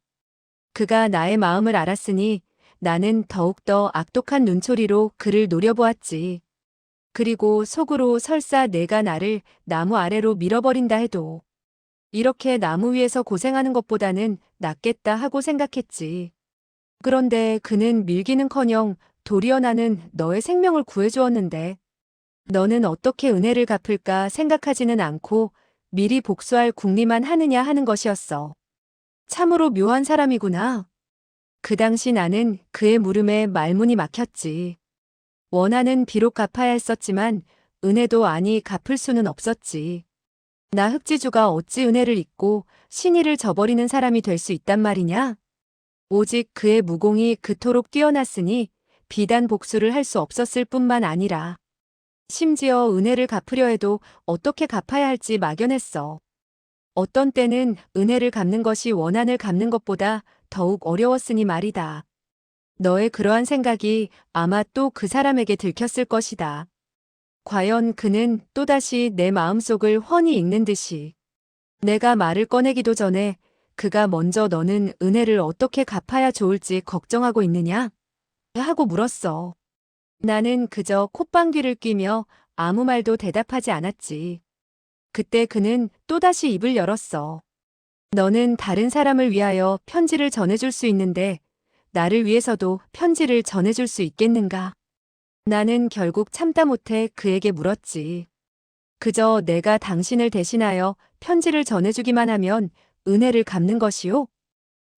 그가 나의 마음을 알았으니 나는 더욱더 악독한 눈초리로 그를 노려보았지. 그리고 속으로 설사 내가 나를 나무 아래로 밀어버린다 해도 이렇게 나무 위에서 고생하는 것보다는 낫겠다 하고 생각했지. 그런데 그는 밀기는커녕 도리어 나는 너의 생명을 구해주었는데 너는 어떻게 은혜를 갚을까 생각하지는 않고 미리 복수할 궁리만 하느냐 하는 것이었어. 참으로 묘한 사람이구나. 그 당시 나는 그의 물음에 말문이 막혔지. 원하는 비록 갚아야 했었지만 은혜도 아니 갚을 수는 없었지. 나 흑지주가 어찌 은혜를 잊고 신의를 저버리는 사람이 될 수 있단 말이냐? 오직 그의 무공이 그토록 뛰어났으니 비단 복수를 할 수 없었을 뿐만 아니라 심지어 은혜를 갚으려 해도 어떻게 갚아야 할지 막연했어. 어떤 때는 은혜를 갚는 것이 원한을 갚는 것보다 더욱 어려웠으니 말이다. 너의 그러한 생각이 아마 또 그 사람에게 들켰을 것이다. 과연 그는 또다시 내 마음속을 훤히 읽는 듯이 내가 말을 꺼내기도 전에 그가 먼저 너는 은혜를 어떻게 갚아야 좋을지 걱정하고 있느냐? 하고 물었어. 나는 그저 콧방귀를 뀌며 아무 말도 대답하지 않았지. 그때 그는 또다시 입을 열었어. 너는 다른 사람을 위하여 편지를 전해줄 수 있는데 나를 위해서도 편지를 전해줄 수 있겠는가? 나는 결국 참다 못해 그에게 물었지. 그저 내가 당신을 대신하여 편지를 전해주기만 하면 은혜를 갚는 것이요?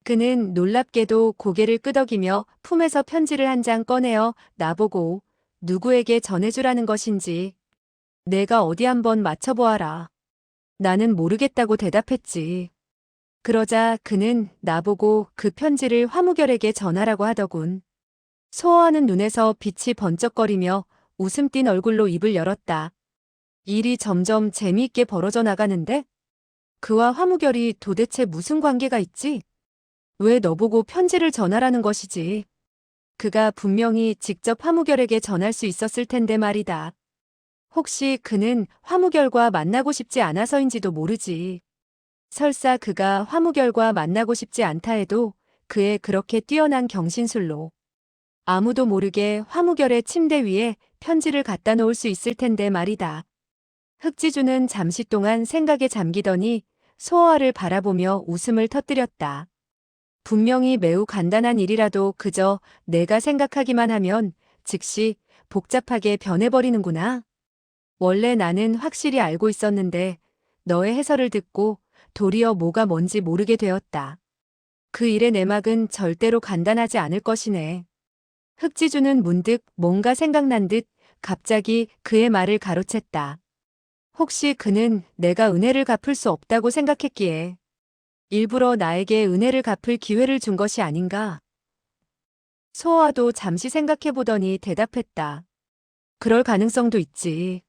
그는 놀랍게도 고개를 끄덕이며 품에서 편지를 한 장 꺼내어 나보고 누구에게 전해주라는 것인지 내가 어디 한번 맞춰보아라. 나는 모르겠다고 대답했지. 그러자 그는 나보고 그 편지를 화무결에게 전하라고 하더군. 소어하는 눈에서 빛이 번쩍거리며 웃음 띤 얼굴로 입을 열었다. 일이 점점 재미있게 벌어져 나가는데? 그와 화무결이 도대체 무슨 관계가 있지? 왜 너보고 편지를 전하라는 것이지? 그가 분명히 직접 화무결에게 전할 수 있었을 텐데 말이다. 혹시 그는 화무결과 만나고 싶지 않아서인지도 모르지. 설사 그가 화무결과 만나고 싶지 않다 해도 그의 그렇게 뛰어난 경신술로 아무도 모르게 화무결의 침대 위에 편지를 갖다 놓을 수 있을 텐데 말이다. 흑지주는 잠시 동안 생각에 잠기더니 소어아를 바라보며 웃음을 터뜨렸다. 분명히 매우 간단한 일이라도 그저 내가 생각하기만 하면 즉시 복잡하게 변해버리는구나. 원래 나는 확실히 알고 있었는데 너의 해설을 듣고 도리어 뭐가 뭔지 모르게 되었다. 그 일의 내막은 절대로 간단하지 않을 것이네. 흑지주는 문득 뭔가 생각난 듯 갑자기 그의 말을 가로챘다. 혹시 그는 내가 은혜를 갚을 수 없다고 생각했기에 일부러 나에게 은혜를 갚을 기회를 준 것이 아닌가? 소아도 잠시 생각해보더니 대답했다. 그럴 가능성도 있지.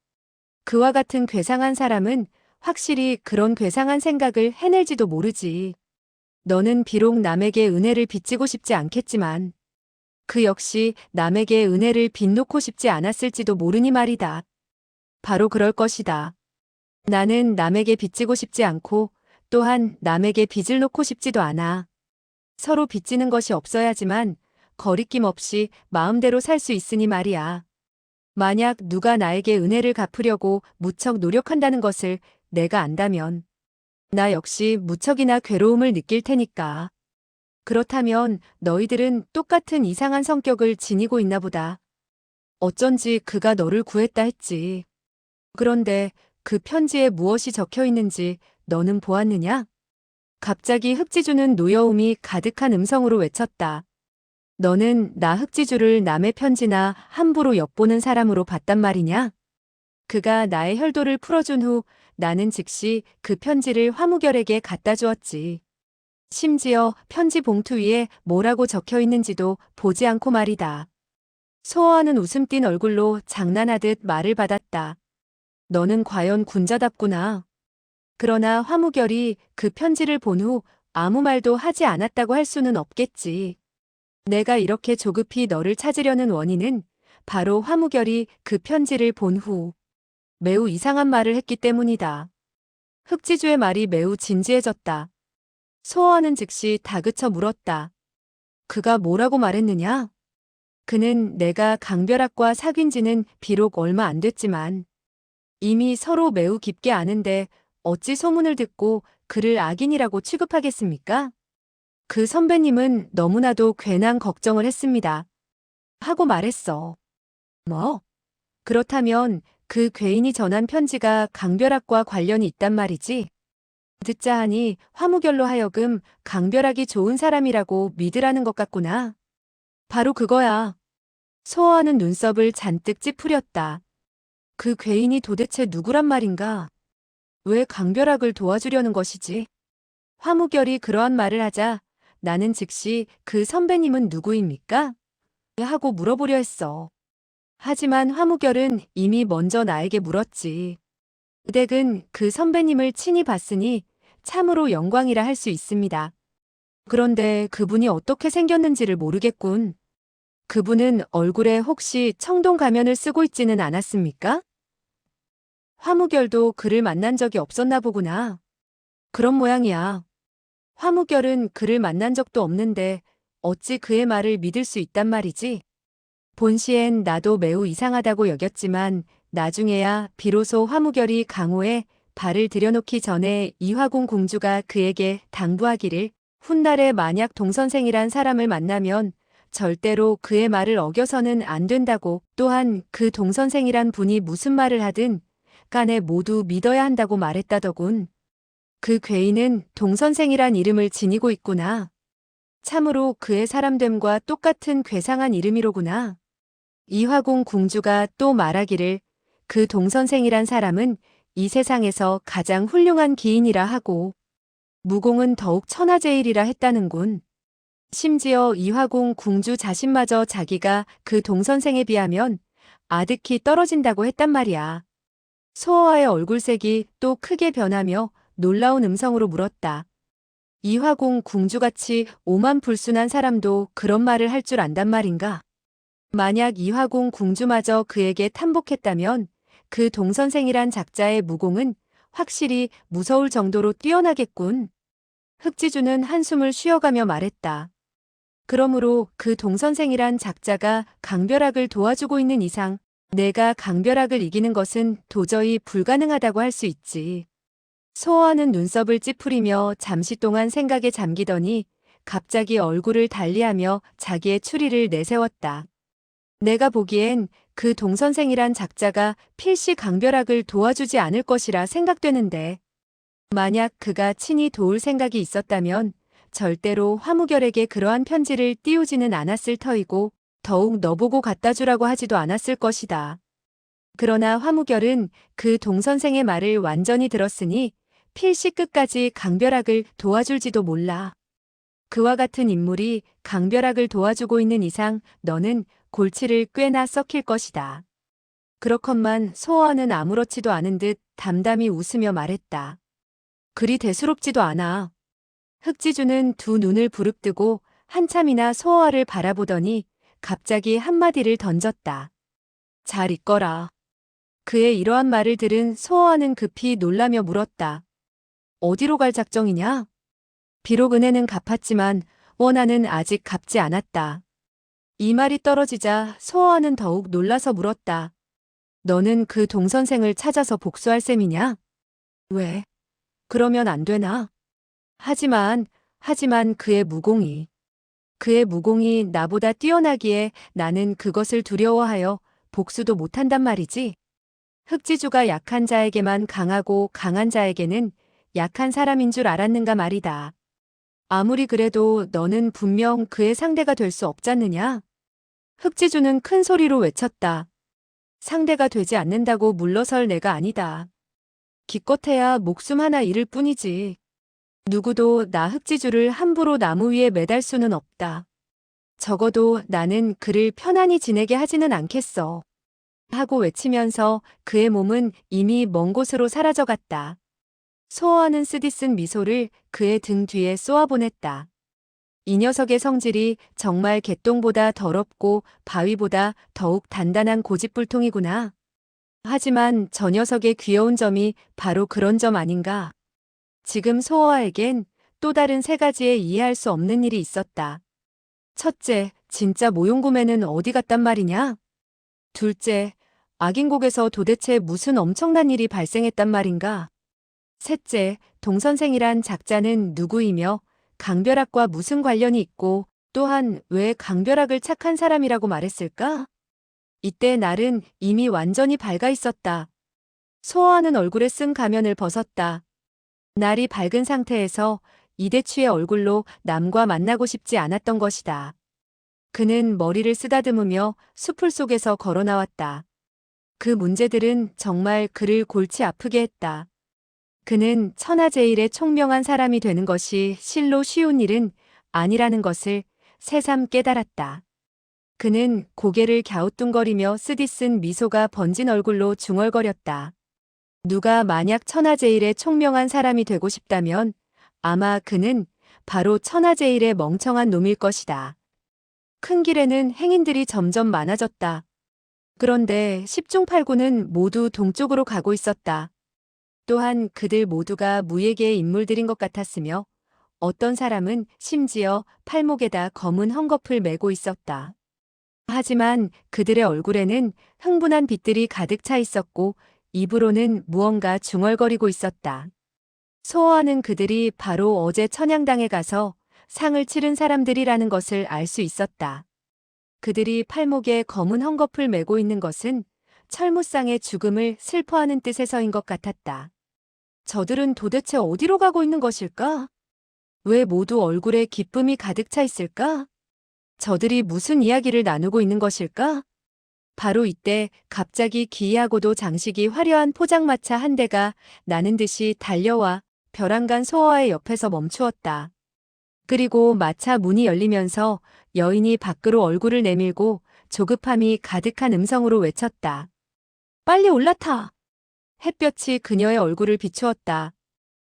그와 같은 괴상한 사람은 확실히 그런 괴상한 생각을 해낼지도 모르지. 너는 비록 남에게 은혜를 빚지고 싶지 않겠지만 그 역시 남에게 은혜를 빚놓고 싶지 않았을지도 모르니 말이다. 바로 그럴 것이다. 나는 남에게 빚지고 싶지 않고 또한 남에게 빚을 놓고 싶지도 않아. 서로 빚지는 것이 없어야지만 거리낌 없이 마음대로 살 수 있으니 말이야. 만약 누가 나에게 은혜를 갚으려고 무척 노력한다는 것을 내가 안다면 나 역시 무척이나 괴로움을 느낄 테니까. 그렇다면 너희들은 똑같은 이상한 성격을 지니고 있나 보다. 어쩐지 그가 너를 구했다 했지. 그런데 그 편지에 무엇이 적혀 있는지 너는 보았느냐? 갑자기 흑지주는 노여움이 가득한 음성으로 외쳤다. 너는 나 흑지주를 남의 편지나 함부로 엿보는 사람으로 봤단 말이냐? 그가 나의 혈도를 풀어준 후 나는 즉시 그 편지를 화무결에게 갖다 주었지. 심지어 편지 봉투 위에 뭐라고 적혀 있는지도 보지 않고 말이다. 소어하는 웃음 띤 얼굴로 장난하듯 말을 받았다. 너는 과연 군자답구나. 그러나 화무결이 그 편지를 본 후 아무 말도 하지 않았다고 할 수는 없겠지. 내가 이렇게 조급히 너를 찾으려는 원인은 바로 화무결이 그 편지를 본 후 매우 이상한 말을 했기 때문이다. 흑지주의 말이 매우 진지해졌다. 소어하는 즉시 다그쳐 물었다. 그가 뭐라고 말했느냐? 그는 내가 강별학과 사귄 지는 비록 얼마 안 됐지만 이미 서로 매우 깊게 아는데 어찌 소문을 듣고 그를 악인이라고 취급하겠습니까? 그 선배님은 너무나도 괜한 걱정을 했습니다. 하고 말했어. 뭐? 그렇다면 그 괴인이 전한 편지가 강별학과 관련이 있단 말이지? 듣자 하니 화무결로 하여금 강별학이 좋은 사람이라고 믿으라는 것 같구나. 바로 그거야. 소어하는 눈썹을 잔뜩 찌푸렸다. 그 괴인이 도대체 누구란 말인가? 왜 강별학을 도와주려는 것이지? 화무결이 그러한 말을 하자 나는 즉시 그 선배님은 누구입니까? 하고 물어보려 했어. 하지만 화무결은 이미 먼저 나에게 물었지. 그 댁은 그 선배님을 친히 봤으니 참으로 영광이라 할 수 있습니다. 그런데 그분이 어떻게 생겼는지를 모르겠군. 그분은 얼굴에 혹시 청동 가면을 쓰고 있지는 않았습니까? 화무결도 그를 만난 적이 없었나 보구나. 그런 모양이야. 화무결은 그를 만난 적도 없는데 어찌 그의 말을 믿을 수 있단 말이지? 본시엔 나도 매우 이상하다고 여겼지만 나중에야 비로소 화무결이 강호에 발을 들여놓기 전에 이화궁 공주가 그에게 당부하기를 훗날에 만약 동선생이란 사람을 만나면 절대로 그의 말을 어겨서는 안 된다고, 또한 그 동선생이란 분이 무슨 말을 하든 간에 모두 믿어야 한다고 말했다더군. 그 괴인은 동선생이란 이름을 지니고 있구나. 참으로 그의 사람됨과 똑같은 괴상한 이름이로구나. 이화궁 공주가 또 말하기를 그 동선생이란 사람은 이 세상에서 가장 훌륭한 기인이라 하고 무공은 더욱 천하제일이라 했다는군. 심지어 이화궁 공주 자신마저 자기가 그 동선생에 비하면 아득히 떨어진다고 했단 말이야. 소호와의 얼굴색이 또 크게 변하며 놀라운 음성으로 물었다. 이화궁 공주같이 오만불순한 사람도 그런 말을 할 줄 안단 말인가? 만약 이화궁 공주마저 그에게 탐복했다면 그 동선생이란 작자의 무공은 확실히 무서울 정도로 뛰어나겠군. 흑지주는 한숨을 쉬어가며 말했다. 그러므로 그 동선생이란 작자가 강별학을 도와주고 있는 이상 내가 강별학을 이기는 것은 도저히 불가능하다고 할 수 있지. 소호와는 눈썹을 찌푸리며 잠시 동안 생각에 잠기더니 갑자기 얼굴을 달리하며 자기의 추리를 내세웠다. 내가 보기엔 그 동선생이란 작자가 필시 강별학을 도와주지 않을 것이라 생각되는데, 만약 그가 친히 도울 생각이 있었다면 절대로 화무결에게 그러한 편지를 띄우지는 않았을 터이고 더욱 너보고 갖다 주라고 하지도 않았을 것이다. 그러나 화무결은 그 동선생의 말을 완전히 들었으니 필시 끝까지 강별학을 도와줄지도 몰라. 그와 같은 인물이 강별학을 도와주고 있는 이상 너는 골치를 꽤나 썩힐 것이다. 그렇건만 소호와는 아무렇지도 않은 듯 담담히 웃으며 말했다. 그리 대수롭지도 않아. 흑지주는 두 눈을 부릅뜨고 한참이나 소호와를 바라보더니 갑자기 한마디를 던졌다. 잘 있거라. 그의 이러한 말을 들은 소호와는 급히 놀라며 물었다. 어디로 갈 작정이냐? 비록 은혜는 갚았지만 원하는 아직 갚지 않았다. 이 말이 떨어지자 소호와는 더욱 놀라서 물었다. 너는 그 동선생을 찾아서 복수할 셈이냐? 왜? 그러면 안 되나? 하지만 그의 무공이 나보다 뛰어나기에 나는 그것을 두려워하여 복수도 못한단 말이지. 흑지주가 약한 자에게만 강하고 강한 자에게는 약한 사람인 줄 알았는가 말이다. 아무리 그래도 너는 분명 그의 상대가 될 수 없잖느냐? 흑지주는 큰 소리로 외쳤다. 상대가 되지 않는다고 물러설 내가 아니다. 기껏해야 목숨 하나 잃을 뿐이지. 누구도 나 흑지주를 함부로 나무 위에 매달 수는 없다. 적어도 나는 그를 편안히 지내게 하지는 않겠어. 하고 외치면서 그의 몸은 이미 먼 곳으로 사라져갔다. 소호와는 쓰디쓴 미소를 그의 등 뒤에 쏘아보냈다. 이 녀석의 성질이 정말 개똥보다 더럽고 바위보다 더욱 단단한 고집불통이구나. 하지만 저 녀석의 귀여운 점이 바로 그런 점 아닌가. 지금 소호와에겐 또 다른 세 가지의 이해할 수 없는 일이 있었다. 첫째, 진짜 모용구매는 어디 갔단 말이냐? 둘째, 악인곡에서 도대체 무슨 엄청난 일이 발생했단 말인가? 셋째, 동선생이란 작자는 누구이며 강별학과 무슨 관련이 있고 또한 왜 강별학을 착한 사람이라고 말했을까? 이때 날은 이미 완전히 밝아 있었다. 소호와는 얼굴에 쓴 가면을 벗었다. 날이 밝은 상태에서 이대추의 얼굴로 남과 만나고 싶지 않았던 것이다. 그는 머리를 쓰다듬으며 수풀 속에서 걸어 나왔다. 그 문제들은 정말 그를 골치 아프게 했다. 그는 천하제일의 총명한 사람이 되는 것이 실로 쉬운 일은 아니라는 것을 새삼 깨달았다. 그는 고개를 갸우뚱거리며 쓰디쓴 미소가 번진 얼굴로 중얼거렸다. 누가 만약 천하제일의 총명한 사람이 되고 싶다면 아마 그는 바로 천하제일의 멍청한 놈일 것이다. 큰 길에는 행인들이 점점 많아졌다. 그런데 10중 8구는 모두 동쪽으로 가고 있었다. 또한 그들 모두가 무예계의 인물들인 것 같았으며 어떤 사람은 심지어 팔목에다 검은 헝겊을 메고 있었다. 하지만 그들의 얼굴에는 흥분한 빛들이 가득 차 있었고 입으로는 무언가 중얼거리고 있었다. 소어하는 그들이 바로 어제 천양당에 가서 상을 치른 사람들이라는 것을 알 수 있었다. 그들이 팔목에 검은 헝겊을 메고 있는 것은 철무상의 죽음을 슬퍼하는 뜻에서인 것 같았다. 저들은 도대체 어디로 가고 있는 것일까? 왜 모두 얼굴에 기쁨이 가득 차 있을까? 저들이 무슨 이야기를 나누고 있는 것일까? 바로 이때 갑자기 기이하고도 장식이 화려한 포장마차 한 대가 나는 듯이 달려와 벼랑간 소어의 옆에서 멈추었다. 그리고 마차 문이 열리면서 여인이 밖으로 얼굴을 내밀고 조급함이 가득한 음성으로 외쳤다. 빨리 올라타! 햇볕이 그녀의 얼굴을 비추었다.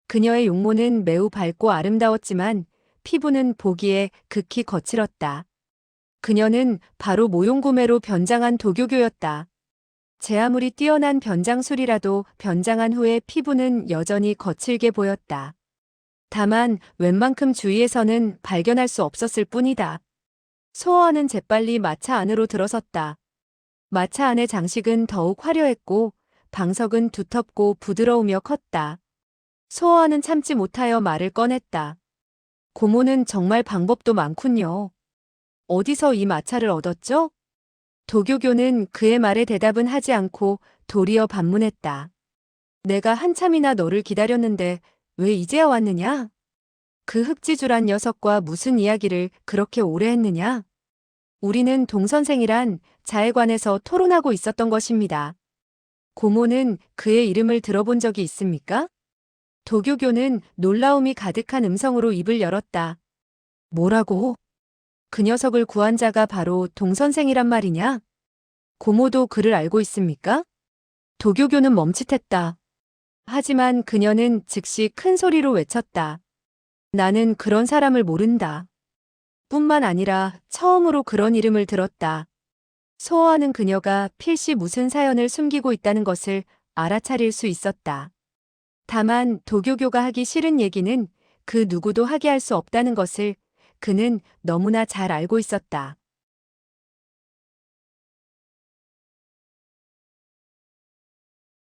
그녀의 용모는 매우 밝고 아름다웠지만 피부는 보기에 극히 거칠었다. 그녀는 바로 모용구매로 변장한 도교교였다. 제 아무리 뛰어난 변장술이라도 변장한 후에 피부는 여전히 거칠게 보였다. 다만 웬만큼 주위에서는 발견할 수 없었을 뿐이다. 소어는 재빨리 마차 안으로 들어섰다. 마차 안의 장식은 더욱 화려했고 방석은 두텁고 부드러우며 컸다. 소어는 참지 못하여 말을 꺼냈다. 고모는 정말 방법도 많군요. 어디서 이 마차를 얻었죠? 도교교는 그의 말에 대답은 하지 않고 도리어 반문했다. 내가 한참이나 너를 기다렸는데 왜 이제야 왔느냐? 그 흑지주란 녀석과 무슨 이야기를 그렇게 오래 했느냐? 우리는 동선생이란 자에 관해서 토론하고 있었던 것입니다. 고모는 그의 이름을 들어본 적이 있습니까? 도교교는 놀라움이 가득한 음성으로 입을 열었다. 뭐라고? 그 녀석을 구한 자가 바로 동선생이란 말이냐? 고모도 그를 알고 있습니까? 도교교는 멈칫했다. 하지만 그녀는 즉시 큰 소리로 외쳤다. 나는 그런 사람을 모른다. 뿐만 아니라 처음으로 그런 이름을 들었다. 소어하는 그녀가 필시 무슨 사연을 숨기고 있다는 것을 알아차릴 수 있었다. 다만 도교교가 하기 싫은 얘기는 그 누구도 하게 할 수 없다는 것을 그는 너무나 잘 알고 있었다.